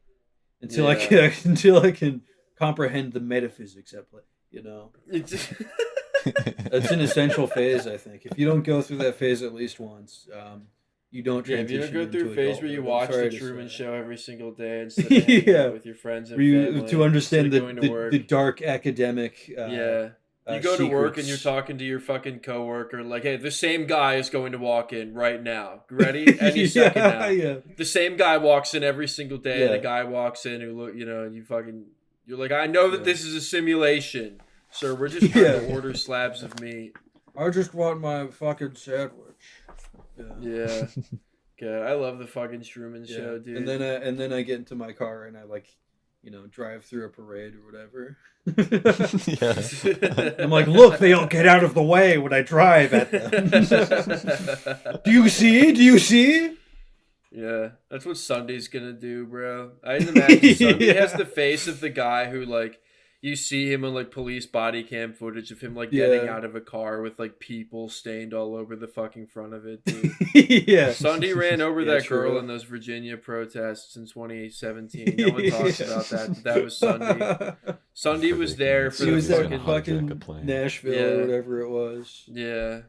until I Yeah. can until I can comprehend the metaphysics at play. It's- It's an essential phase, I think. If you don't go through that phase at least once, you don't Yeah, if you transition don't go through into a phase where you adulthood. I'm watch sorry the to Truman say. Show every single day instead of hanging Yeah. out with your friends and Where you, family, to understand instead of going to work. the dark academic Yeah. You go to work and you're secrets. talking to your fucking coworker like, hey, the same guy is going to walk in right now. Ready? Any second now. Yeah. The same guy walks in every single day, and Yeah. a guy walks in who look, you're like, I know that Yeah. this is a simulation, sir. We're just trying to Yeah. order slabs of meat. I just want my fucking sandwich. Yeah. God, I love the fucking Truman Show, dude. And then I get into my car and I drive through a parade or whatever. Yeah. I'm like, look, they all get out of the way when I drive at them. Do you see? Do you see? Yeah, that's what Sunday's gonna do, bro. I imagine Sunday Yeah. has the face of the guy who, like, you see him on, like, police body cam footage of him, like, getting Yeah. out of a car with, like, people stained all over the fucking front of it, dude. Yeah. Sunday ran over Yeah, that girl true. in those Virginia protests in 2017. No one talks about that, but that was Sunday. Sunday was there for She the was at fucking... fucking Nashville Yeah. or whatever it was. Yeah.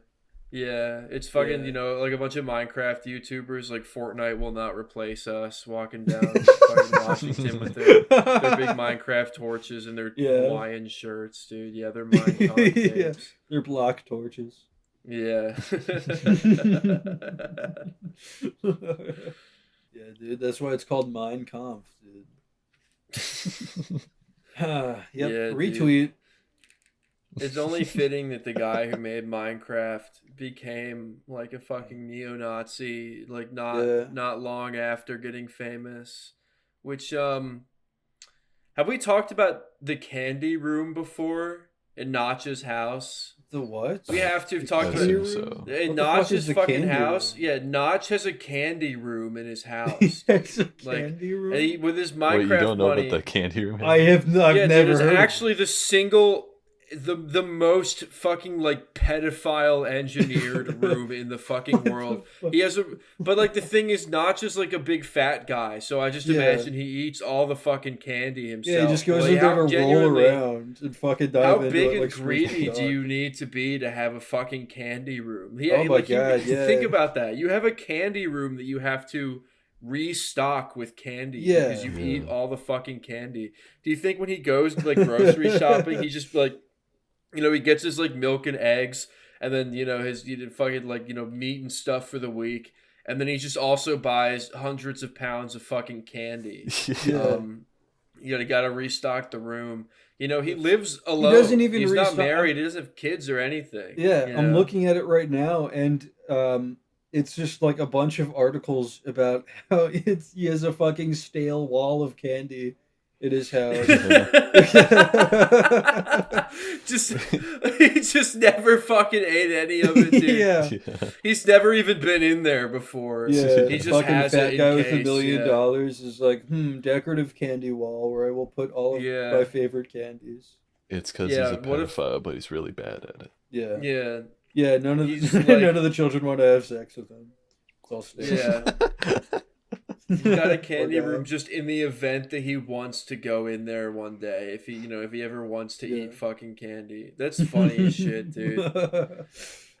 Yeah, it's fucking, Yeah. like a bunch of Minecraft YouTubers, like Fortnite will not replace us, walking down fucking Washington with their big Minecraft torches and their Yeah. Hawaiian shirts, dude. Yeah, they're Minecraft Yeah. tapes. They're block torches. Yeah. Yeah, dude. That's why it's called Mein Kampf, dude. Yep. Yeah, dude. Retweet. It's only fitting that the guy who made Minecraft became like a fucking neo-Nazi, like Yeah. not long after getting famous. Which have we talked about the candy room before in Notch's house? The what? We have to have The talked candy about assume room? so. What in the fuck is Notch's the fucking candy house. room? Yeah, Notch has a candy room in his house. It's a Like, candy room. And he, with his Wait, you Minecraft don't know money. about the candy room? I've Yeah, never dude, it's heard. actually the most fucking like pedophile engineered room in the fucking world. He has but like the thing is, Notch is like a big fat guy, so I just Yeah. imagine he eats all the fucking candy himself. Yeah, he just goes Like, in there how to roll genuinely- around and fucking dive How into big it and like greedy Scrooge do McDuck. you need to be to have a fucking candy room? Oh my God, yeah. Think about that. You have a candy room that you have to restock with candy Yeah. because you Yeah. eat all the fucking candy. Do you think when he goes like grocery shopping, he just like, he gets his like milk and eggs and then his fucking like meat and stuff for the week, and then he just also buys hundreds of pounds of fucking candy. Yeah. You gotta restock the room. He lives alone. doesn't even He's restock- not married. He doesn't have kids or anything. Yeah, you I'm know? looking at it right now, and it's just like a bunch of articles about how he has a fucking stale wall of candy in his house. just he just never fucking ate any of it, dude. Yeah. Yeah. He's never even been in there before. Yeah, He just fucking has fat it in guy with case, $1 million yeah. is like, decorative candy wall where I will put all of Yeah. my favorite candies. It's because Yeah, he's a what if- pedophile, but he's really bad at it. Yeah, Yeah. yeah. None of He's the, like- none of the children want to have sex with him. It's all stale. Yeah. He's got a candy Poor guy. room just in the event that he wants to go in there one day. If he ever wants to Yeah. eat fucking candy. That's funny as shit, dude.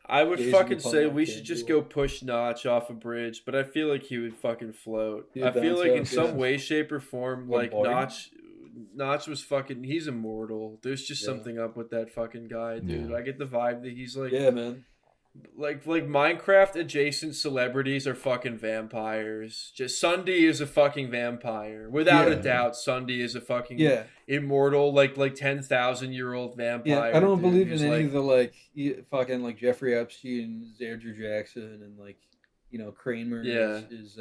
I would Gazing fucking upon say that we candy should just wall. go push Notch off a bridge, but I feel like he would fucking float. He'd I feel bounce like in off, some yeah. way, shape, or form, What, like boing? Notch was fucking. He's immortal. There's just Yeah. something up with that fucking guy, dude. Yeah. I get the vibe that he's like, Yeah, man. like Minecraft adjacent celebrities are fucking vampires. Just Sunday is a fucking vampire, without a Yeah. doubt. Sunday is a fucking Yeah, immortal, like 10,000-year-old vampire. yeah. I don't dude, believe in who's any like, of the fucking like Jeffrey Epstein, Andrew Jackson, and Kramer Yeah. is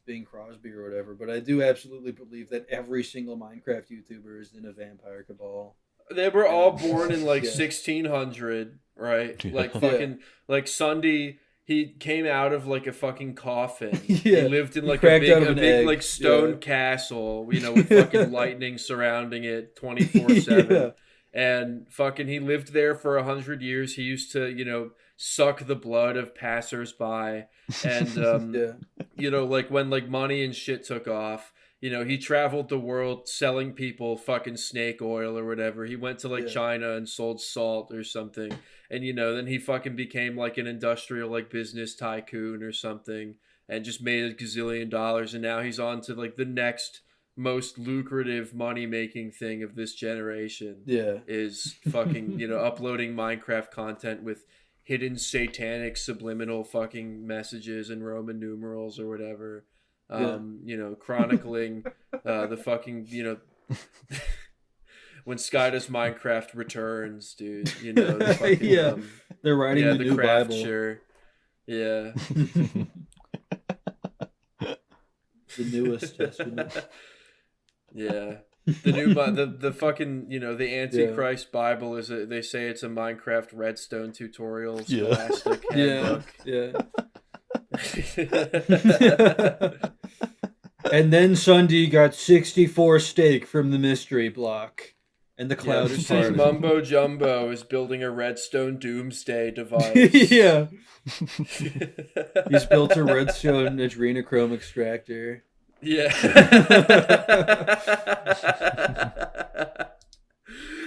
Bing Crosby or whatever. But I do absolutely believe that every single Minecraft YouTuber is in a vampire cabal. They were all born in like Yeah. 1600, right? Yeah. Like Yeah. fucking like Sunday. He came out of like a fucking coffin. He Yeah. lived in He like a cracked big, out of a an big egg. like stone Yeah. castle, with fucking lightning surrounding it 24/7. Yeah. And fucking he lived there for 100 years. He used to, suck the blood of passersby, and Yeah. you know, like when like money and shit took off, you know, he traveled the world selling people fucking snake oil or whatever. He went to like Yeah. China and sold salt or something. And you know, then he fucking became like an industrial like business tycoon or something and just made a gazillion dollars, and now he's on to like the next most lucrative money making thing of this generation Yeah. is fucking, you know, uploading Minecraft content with hidden satanic subliminal fucking messages and Roman numerals or whatever. You know, chronicling the fucking, you know, when Skydoes Minecraft returns, dude, you know, the fucking, Yeah. They're writing yeah, the the new Bible. crafture. Yeah. The newest testament. Yeah. The new the fucking, you know, the Antichrist Bible is they say it's a Minecraft redstone tutorial scholastic Yeah. handbook. Yeah. And then Sunday got 64 steak from the mystery block. And the Yeah, clouds they're saying parted. Mumbo Jumbo is building a redstone doomsday device. Yeah. He's built a redstone adrenochrome extractor. Yeah.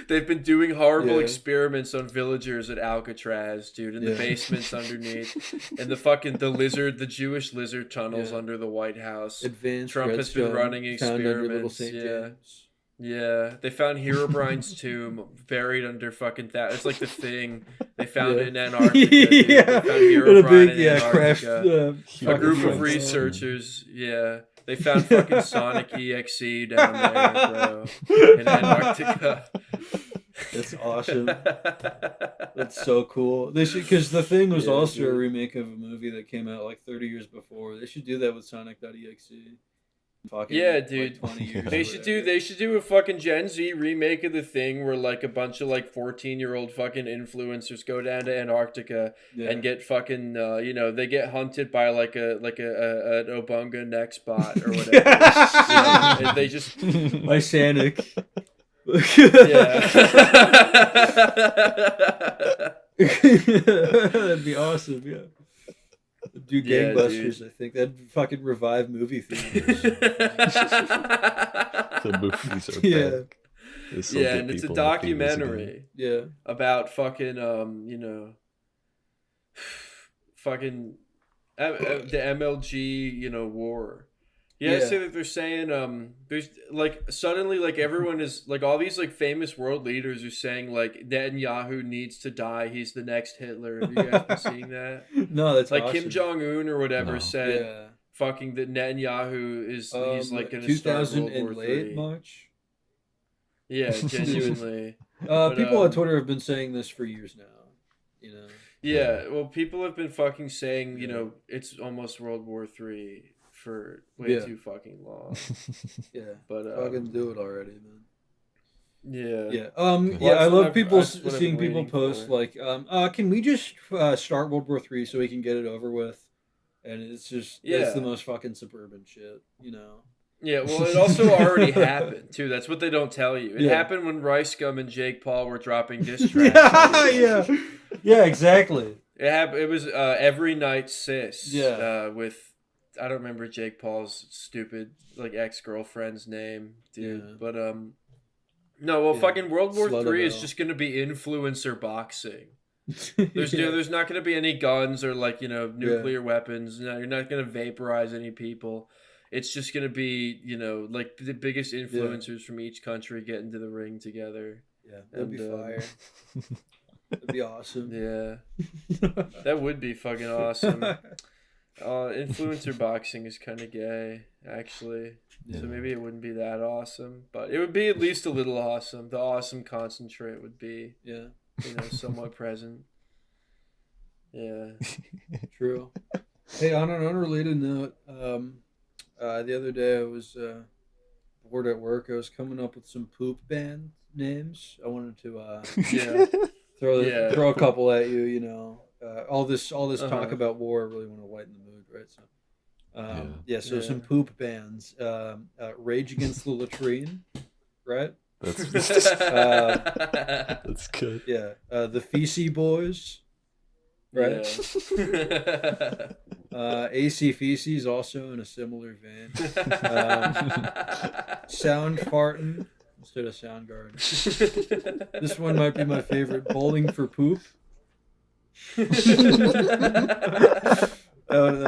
They've been doing horrible Yeah. experiments on villagers at Alcatraz, dude, in the Yeah. basements underneath, and the Jewish lizard tunnels Yeah. under the White House. Advanced Trump has been redstone running found under Little experiments, St. yeah. James. Yeah, they found Herobrine's tomb buried under fucking that. It's like the Thing. They found it in Antarctica. Dude. Yeah. They found What a Herobrine big, in crash. Antarctica. A Fucking group of Herobrine. researchers, yeah. They found fucking Sonic EXE down there, bro, in Antarctica. That's awesome. That's so cool. They should, because The Thing was Yeah, also a dude. remake of a movie that came out like 30 years before. They should do that with Sonic.exe. Fucking, Yeah, like, dude. 20 years They or should whatever. do a fucking Gen Z remake of The Thing where like a bunch of like 14-year-old fucking influencers go down to Antarctica Yeah. and get fucking you know, they get hunted by like an Obunga neck spot or whatever. You know, and they just By Sanic. yeah. That'd be awesome, yeah. Do Yeah, gangbusters, dude. I think. That'd fucking revive movie theaters. The movies are Yeah. back. This'll Yeah, get and it's a people in the theaters again. documentary Yeah. about fucking you know, fucking the MLG, you know, war. Yeah, I Yeah. say that they're saying there's like suddenly like everyone is like all these like famous world leaders are saying like Netanyahu needs to die. He's the next Hitler. Have you guys been seeing that? No, that's Like awesome. Kim Jong Un or whatever No. said Yeah. fucking that Netanyahu is he's like gonna start 2000 World and War late III. March. Yeah, genuinely. People on um, Twitter have been saying this for years now. You know. Yeah, well, people have been fucking saying, you Yeah. know, it's almost World War III for way Yeah. too fucking long. Yeah. But Fucking do it already, man. yeah, Yeah. Well, Yeah. I that's what love I've- people that's what I've seeing been people waiting post for. like, can we just start World War III so we can get it over with? And it's just Yeah. it's the most fucking suburban shit, you know. Yeah, well, it also already happened too. That's what they don't tell you. It Yeah. happened when Rice Gum and Jake Paul were dropping diss tracks. yeah. Yeah. Exactly. It happened. It was Every Night Sis. Yeah. With I don't remember Jake Paul's stupid like ex-girlfriend's name, dude. Yeah. But no, well, Yeah. fucking World War Slutterville. III is just gonna be influencer boxing. There's there's not going to be any guns or like, you know, nuclear weapons. No, you're not going to vaporize any people. It's just going to be, you know, like the biggest influencers from each country get into the ring together. Yeah, that'd be And, fire. That'd be awesome. Yeah, that would be fucking awesome. Influencer boxing is kind of gay, actually. Yeah. So maybe it wouldn't be that awesome, but it would be at least a little awesome. The awesome concentrate would be, Yeah, you know, somewhat present. Yeah. true. Hey, on an unrelated note, the other day I was bored at work. I was coming up with some poop band names. I wanted to Yeah. Yeah. throw a couple at you. You know, all this talk Uh-huh. about war. I really want to lighten the mood, right? So, so Yeah. some poop bands. Rage Against the Latrine, right? That's Uh, that's good. Yeah. The Feces Boys. right? Yeah. AC Feces also in a similar vein. Sound farting instead of sound garden. This one might be my favorite. Bowling for poop. That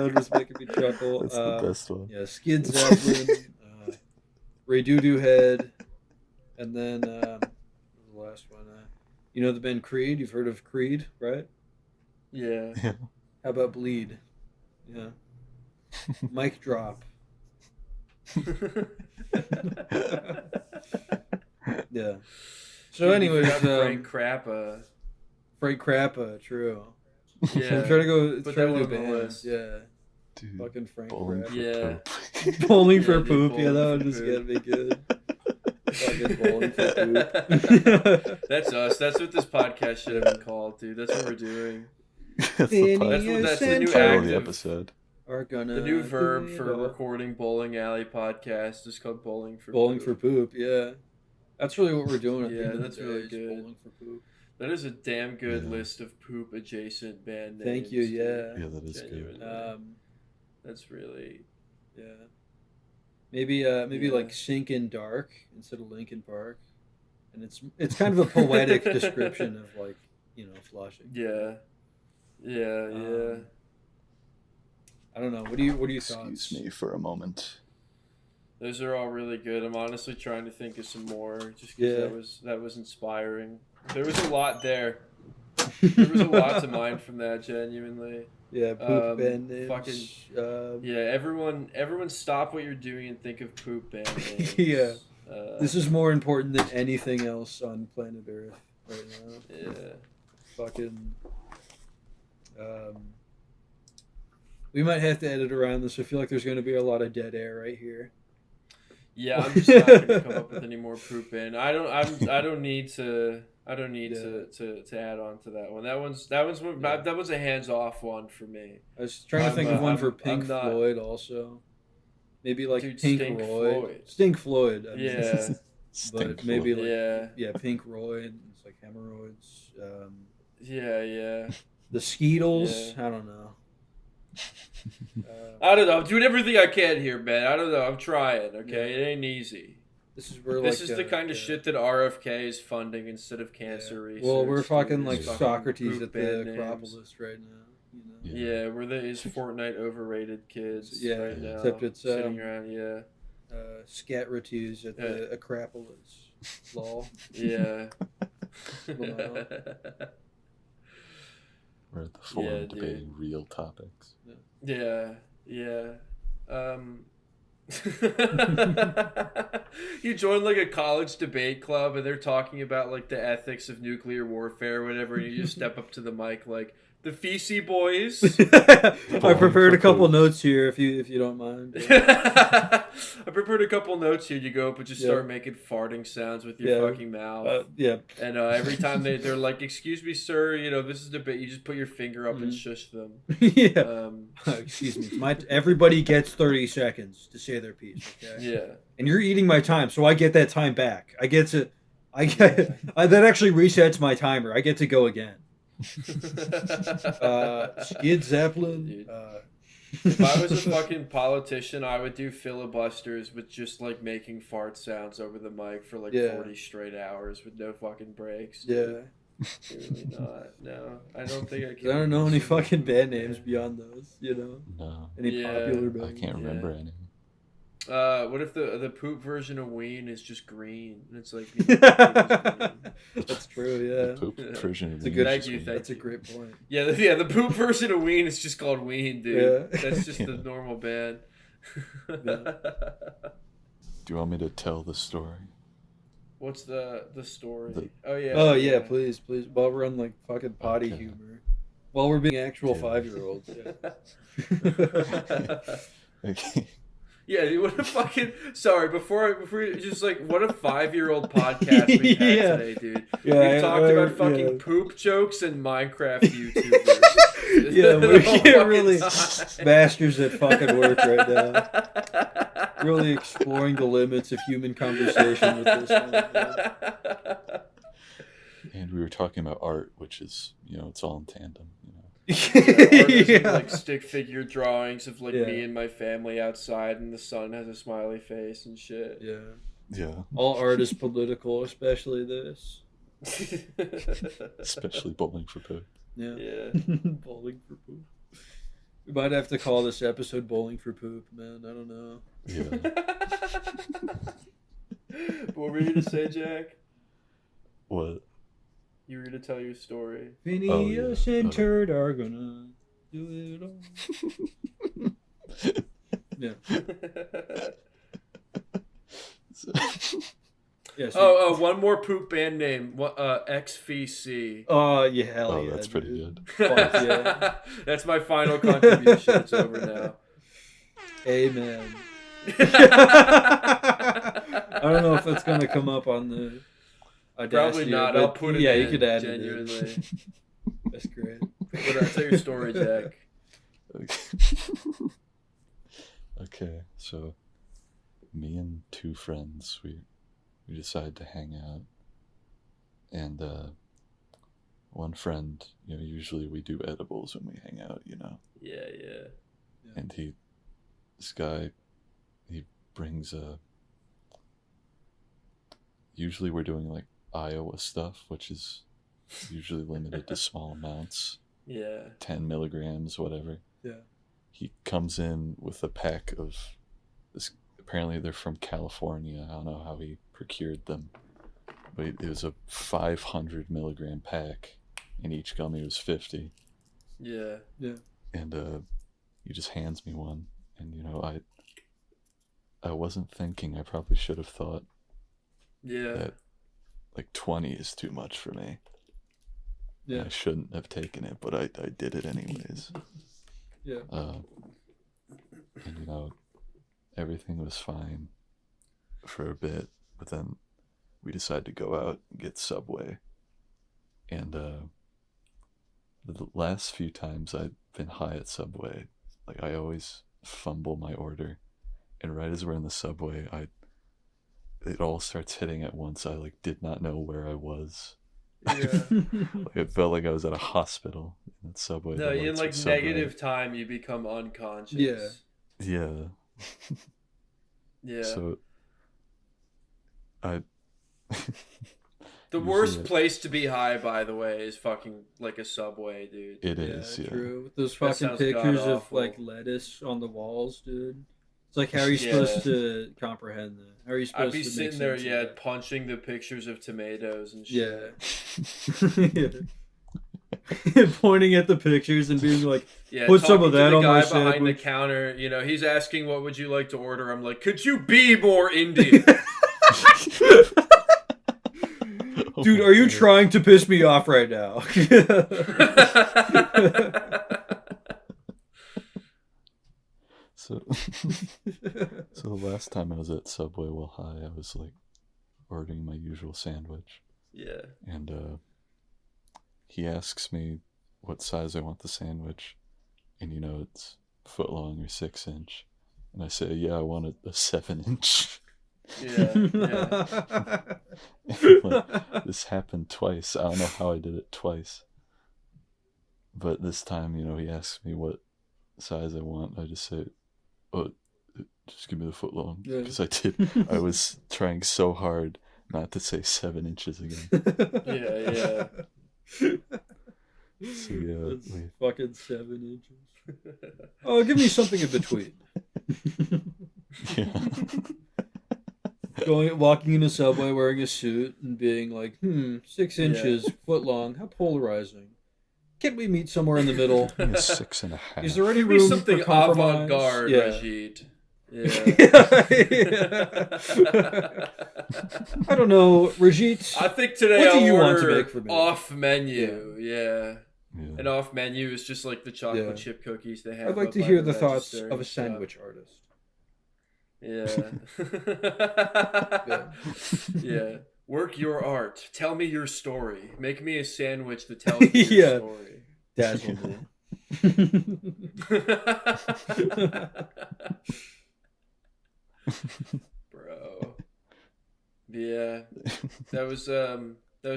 would just making me chuckle. That's the best one. Yeah, Skid Zeppelin, Ray Doo Head, and then the last one. You know the band Creed? You've heard of Creed, right? Yeah. How about Bleed? Yeah. Mic drop. Yeah. So, anyways, Frank Crappa. Frank Crappa, true. Yeah. I'm trying to go. Put Try that to one do on the bands. list. Yeah. Dude, Fucking Frank bowling Crappa. for Yeah. poop. Bowling Yeah, for dude, poop. Yeah, that bowling would for just poop. get me good. Fucking bowling for poop. That's us. That's what this podcast should have been called, dude. That's what we're doing. That's the That's the new title of the active. episode. Are gonna The new verb give for up. recording Bowling Alley podcast is called Bowling for Bowling Poop. for poop. Yeah. That's really what we're doing. At the Yeah, end of the that's day, really is good. Bowling for poop. That is a damn good Yeah. list of poop adjacent band names. Thank you. dude. Yeah. Yeah, that is good. Genuinely. Um. That's really Yeah. Maybe Yeah. like Sinkin' Dark instead of Linkin Park, and it's kind of a poetic description of like Flushing. yeah. I don't know. What do you Excuse thoughts? me for a moment. Those are all really good. I'm honestly trying to think of some more, just Yeah. because that was inspiring. There was a lot there. There was a lot to mine from that, genuinely. Yeah, poop band names. Yeah, everyone stop what you're doing and think of poop band names. Yeah. This is more important than anything else on planet Earth right now. yeah. Fucking. We might have to edit around this. I feel like there's going to be a lot of dead air right here. Yeah, I'm just not gonna come up with any more poop band. I don't need to add on to that one. That one's a hands off one for me. I was trying to I'm, think of one I'm- for I'm Pink not- Floyd also. Maybe like Dude, Pink Stink Floyd. Floyd. Stink Floyd. I mean. Yeah. Stink But maybe Floyd. like Yeah. Pink Floyd. It's like hemorrhoids. Yeah. The Skeetles. I don't know. I don't know. I'm doing everything I can here, man. I don't know. I'm trying. Okay, it ain't easy. This is where This is the kind of yeah. shit that RFK is funding instead of cancer research. Well, we're fucking dude. like It's fucking Socrates poop at band the names. Acropolis right now. Yeah, we're the is Fortnite overrated kids. Yeah, right now, except it's, sitting around. Yeah, Scatratus at the Acropolis. Lol. yeah. Wow. We're at the forum Yeah, dude. debating real topics. Yeah. You join like a college debate club and they're talking about like the ethics of nuclear warfare or whatever, and you just step up to the mic like the Feces boys. I prepared a couple notes here, if you don't mind. I prepared a couple notes here. You go up and just Yeah. start making farting sounds with your Yeah. fucking mouth. Yeah. And every time they're like, "Excuse me, sir," this is a debate. You just put your finger up and shush them. Yeah. Excuse me. Everybody gets 30 seconds to say their piece. Okay. Yeah. And you're eating my time, so I get that time back. That actually resets my timer. I get to go again. Skid Zeppelin. Dude. If I was a fucking politician, I would do filibusters with just like making fart sounds over the mic for like Yeah. 40 straight hours with no fucking breaks. Yeah. Really not. No, I don't think I I can. don't know any fucking band names beyond those. No, Any Yeah. popular I bands. can't remember any. What if the poop version of Ween is just green? And it's like That's true. Yeah. The poop version of It's a Ween good. is Thank you, Ween. thank That's a great point. yeah, the poop version of Ween is just called Ween, dude. Yeah. That's just the Yeah. normal band. Do you want me to tell the story? What's the story? The- Oh yeah. Oh yeah, please. While we're on like fucking potty Okay. humor, while we're being actual Yeah. 5-year-olds. Yeah. Okay. Yeah, dude, what a fucking before just like what a 5-year-old podcast we've had Yeah. today, dude. Yeah, We've talked about fucking yeah. poop jokes and Minecraft YouTubers. Yeah, The we're whole getting fucking really time. masters at fucking work right now. Really exploring the limits of human conversation with this one. Yeah. And we were talking about art, which is, it's all in tandem. Artists with, Yeah. like stick figure drawings of like Yeah. me and my family outside, and the sun has a smiley face and shit. Yeah. Yeah, All art is political, especially this. especially bowling for poop. Yeah. Yeah. Bowling for poop. We might have to call this episode "Bowling for Poop," man. I don't know. Yeah. What were you gonna say, Jack? What? You were gonna tell your story. Phineas yeah. and Turd are gonna do it all. Yeah. Yeah. So, Oh, one more poop band name. XVC. oh yeah, hell Oh, yeah. that's pretty dude. good. Fuck yeah. That's my final contribution. It's over now. Amen. I don't know if that's gonna come up on the Audacity. Probably not. but I'll put it yeah, in. you could add Genuinely. it in. That's great. But tell your story, Jack. Okay. Okay, so me and two friends, we decided to hang out, and one friend, usually we do edibles when we hang out, Yeah, yeah. and this guy, he brings usually we're doing like Iowa stuff, which is usually limited to small amounts, Yeah. 10 milligrams, whatever. Yeah. He comes in with a pack of this. Apparently, they're from California. I don't know how he procured them, but it was a 500 milligram pack, and each gummy was 50. Yeah. And he just hands me one, and I wasn't thinking. I probably should have thought Yeah. that like 20 is too much for me. Yeah. I shouldn't have taken it, but I did it anyways. Yeah. And everything was fine for a bit, but then we decided to go out and get Subway. And the last few times I've been high at Subway, like I always fumble my order, and right as we're in the Subway, it all starts hitting at once. I like did not know where I was. Yeah. Like, it felt like I was at a hospital in that Subway. No, The in lights like were so bright. negative time, you become unconscious. Yeah. Yeah. Yeah. So I The usually worst I- place to be high, by the way, is fucking like a Subway, dude. it Yeah, is, yeah. true. With those That fucking sounds pictures of god-awful. like lettuce on the walls, dude. It's like, how are you Yeah. supposed to comprehend that? How are you supposed I'd be to make sitting there, sense of yeah, that? punching the pictures of tomatoes and shit. Yeah. Pointing at the pictures and being like, Yeah, Put some talking of to that the on my guy behind the sandwich. counter. He's asking, "What would you like to order?" I'm like, "Could you be more Indian?" Oh dude, my are you God. trying to piss me off right now? So so the last time I was at Subway while high, I was like ordering my usual sandwich, Yeah. and he asks me what size I want the sandwich, and it's foot long or 6-inch, and I say, yeah, I want a 7-inch. Yeah. Yeah. Like, this happened twice. I don't know how I did it twice, but this time, he asks me what size I want. I just say, "Oh, just give me the foot long," Yeah. because I was trying so hard not to say 7 inches again. Yeah. So yeah, That's we- fucking 7 inches. Oh, give me something in between. yeah. Walking in a subway wearing a suit and being like, 6 Yeah. inches, foot long, how polarizing. Can't we meet somewhere in the middle? Give me a 6.5. Is there any Be room something for compromise? avant-garde, Yeah. Rajit. Yeah. I don't know, Rajit. I think today What do I'll you want to order make for me? off menu. Yeah. Yeah. And off menu is just like the chocolate Yeah. chip cookies they have. I'd like up to by hear the register thoughts and of a stuff. sandwich artist. Yeah. Yeah. Work your art. Tell me your story. Make me a sandwich that tells me your Yeah. story. Dazzle me. Bro. Yeah. That was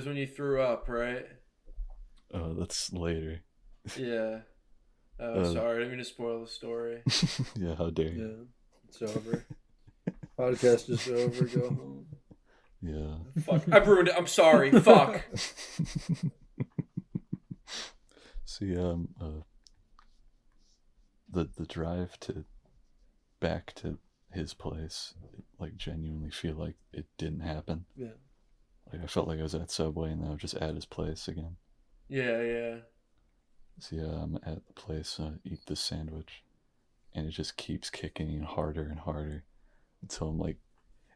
when you threw up, right? That's later. Yeah. Oh, sorry. I didn't mean to spoil the story. Yeah, how dare you? Yeah, it's over. Podcast is over. Go home. Yeah. Fuck. I ruined it. I'm sorry. Fuck. See, the drive back to his place, like genuinely feel like it didn't happen. Yeah. Like I felt like I was at Subway and then I was just at his place again. Yeah. So yeah, I'm at the place, eat this sandwich, and it just keeps kicking in harder and harder until I'm like,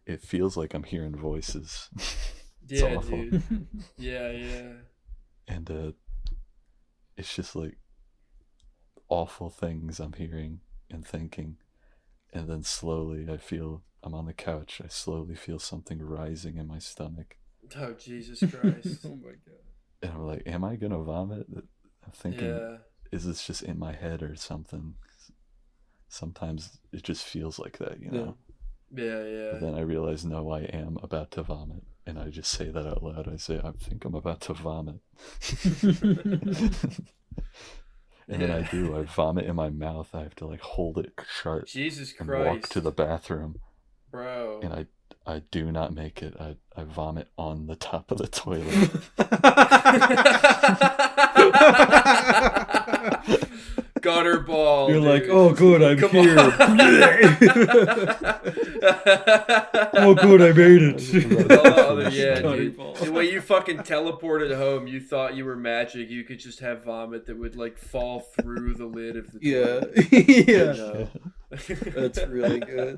it feels like I'm hearing voices. It's Yeah, awful. dude. Yeah. And it's just like awful things I'm hearing and thinking, and then slowly I'm on the couch. I slowly feel something rising in my stomach, Oh, Jesus Christ. Oh my god. and I'm like, "Am I gonna vomit?" I'm thinking, Yeah. "Is this just in my head or something?" Sometimes it just feels like that, you know. Yeah. But then I realize, no, I am about to vomit, and I just say that out loud. I say, "I think I'm about to vomit," and then I do. I vomit in my mouth. I have to like hold it shut Jesus and Christ. walk to the bathroom, Bro. and I do not make it. I vomit on the top of the toilet. Gutter ball. You're like, dude. oh, good, I'm Come here. on. Oh, good, I made it. Oh, yeah, Gutter dude. ball. The way you fucking teleported home, you thought you were magic. You could just have vomit that would like fall through the lid of the Yeah, toilet. yeah. No. That's really good.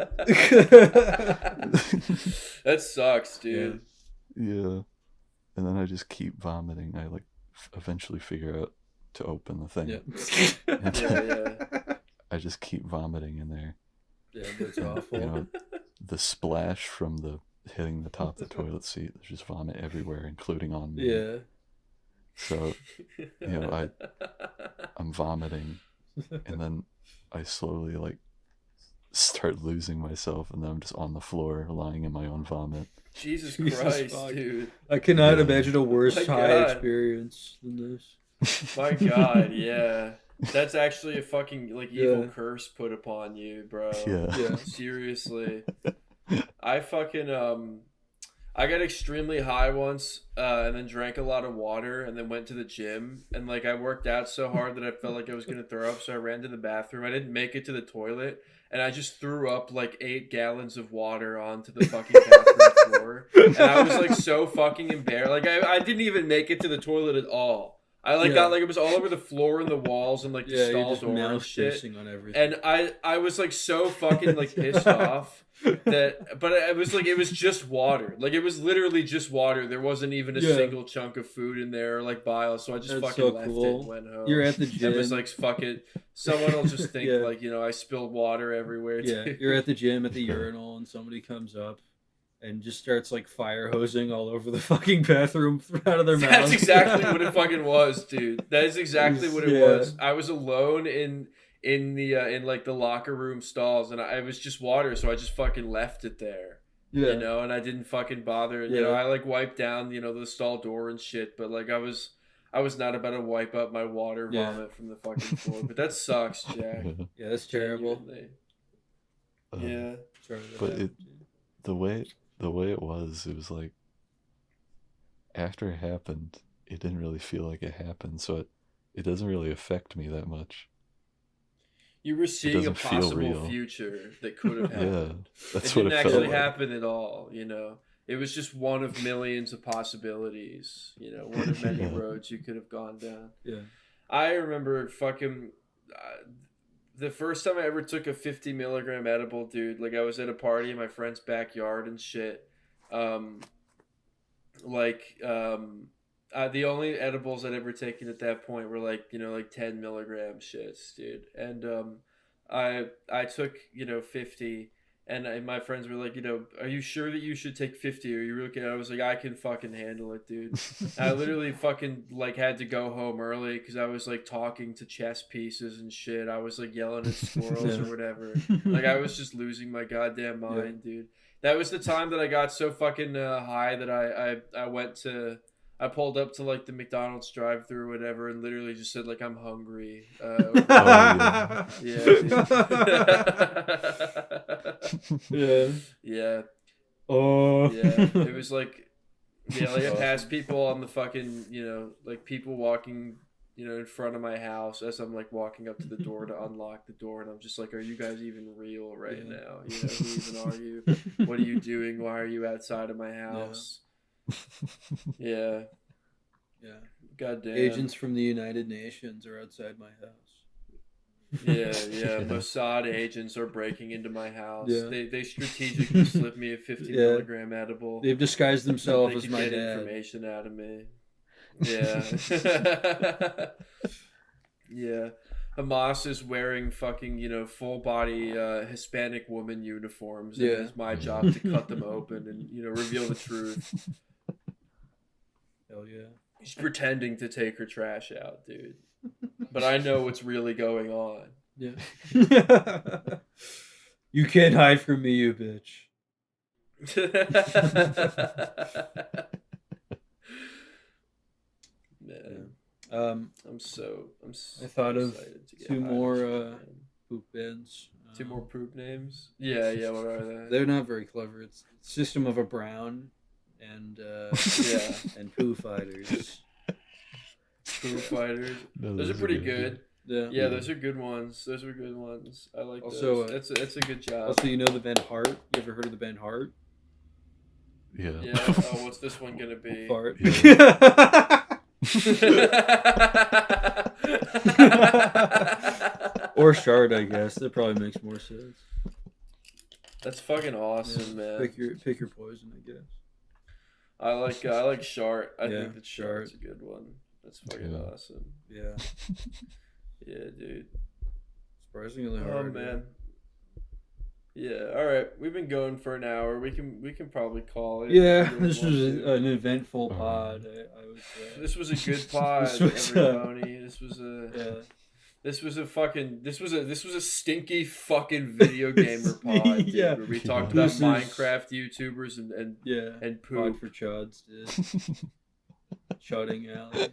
That sucks, dude. Yeah, and then I just keep vomiting. I like eventually figure out to open the thing. Yeah. Yeah. I just keep vomiting in there. Yeah, that's awful. You know, the splash from the hitting the top of the toilet seat. There's just vomit everywhere, including on me. Yeah. So you know, I'm vomiting, and then I slowly like start losing myself, and then I'm just on the floor lying in my own vomit. Jesus Jesus Christ, fuck. dude. I cannot Yeah. imagine a worse My high God. experience than this. My God, yeah. That's actually a fucking like evil Yeah. curse put upon you, bro. Yeah. Yeah. Seriously. I fucking I got extremely high once, and then drank a lot of water, and then went to the gym, and like I worked out so hard that I felt like I was gonna throw up, so I ran to the bathroom. I didn't make it to the toilet, and I just threw up like 8 gallons of water onto the fucking bathroom floor, and I was like so fucking embarrassed. Like I didn't even make it to the toilet at all. I like Yeah. got like it was all over the floor and the walls and like the Yeah, you're stall just door and mouth shit. kissing on everything. And I was like so fucking like pissed off that, but it was like it was just water. Like it was literally just water. There wasn't even a Yeah. single chunk of food in there or like bile. So I just That's fucking so left cool. it and went home. You're at the gym. It was like fuck it. Someone will just think Yeah. like I spilled water everywhere. Yeah, too. you're at the gym at the urinal, and somebody comes up and just starts like fire hosing all over the fucking bathroom out of their mouth. That's exactly what it fucking was, dude. That is exactly what it Yeah. was. I was alone in the in like the locker room stalls, and it was just water, so I just fucking left it there. Yeah. You know, and I didn't fucking bother. You Yeah. know, I like wiped down, the stall door and shit, but like I was not about to wipe up my water Yeah. vomit from the fucking floor. But that sucks, Jack. Yeah, that's terrible. Genuinely. Uh, Yeah. Sorry that But happened. the way it was like after it happened, it didn't really feel like it happened, so it doesn't really affect me that much. You were seeing a doesn't feel possible real. future that could have happened. Yeah, that's It what didn't it felt actually like. happen at all, It was just one of millions of possibilities, one of many Yeah. roads you could have gone down. Yeah. I remember fucking the first time I ever took a 50 milligram edible, dude. Like I was at a party in my friend's backyard and shit. The only edibles I'd ever taken at that point were like 10 milligram shits, dude. And I took 50. And my friends were like, are you sure that you should take 50? Or you looking at it? I was like, I can fucking handle it, dude. I literally fucking like had to go home early because I was like talking to chess pieces and shit. I was like yelling at squirrels or whatever. Like I was just losing my goddamn mind, dude. That was the time that I got so fucking high that I went to I pulled up to like the McDonald's drive-through or whatever, and literally just said like I'm hungry. yeah. Yeah, Yeah. yeah, Oh. yeah. It was like, yeah, like I passed people on the fucking, like people walking, in front of my house as I'm like walking up to the door to unlock the door, and I'm just like, are you guys even real right Yeah. now? Who even are you? What are you doing? Why are you outside of my house? Yeah. Yeah. Goddamn. Agents from the United Nations are outside my house. Yeah. Mossad agents are breaking into my house. Yeah. They strategically slipped me a 50 Yeah. milligram edible. They've disguised So themselves they as could my get dad. information out of me. Yeah. Yeah. Hamas is wearing fucking, full body Hispanic woman uniforms. And Yeah. it's my job to cut them open and, reveal the truth. Hell yeah. She's pretending to take her trash out, dude. But I know what's really going on. Yeah. You can't hide from me, you bitch. Man, I so thought of excited to get two high more, this weekend. poop beds. Two more poop names? Yeah, what are they? They're not very clever. It's System of a Brown and Yeah. and Poo Fighters. Foo Fighters. No, Those are pretty good. Yeah. Yeah, those are good ones. Those are good ones. I like Also, those. That's a good job. Also, you know the Ben Hart. You ever heard of the Ben Hart? Yeah. Yeah. Oh, what's this one gonna be? Fart. Or Shard, I guess. That probably makes more sense. That's fucking awesome, Yeah. man. Pick your poison, I guess. I like Shart. I Yeah, think that Shart's a good one. That's fucking Yeah. awesome. Yeah. Yeah, dude. Surprisingly Oh hard. man. Yeah. All right. We've been going for an hour. We can probably call it. Yeah, if you this want was to. an eventful pod. I would This was a good pod, This was, everybody. This was a. yeah. This was a stinky fucking video gamer pod, dude, Yeah. where we talked Yeah. about This is- Minecraft YouTubers and Yeah. and Pod poop. for Chuds, dude. Chudding alley.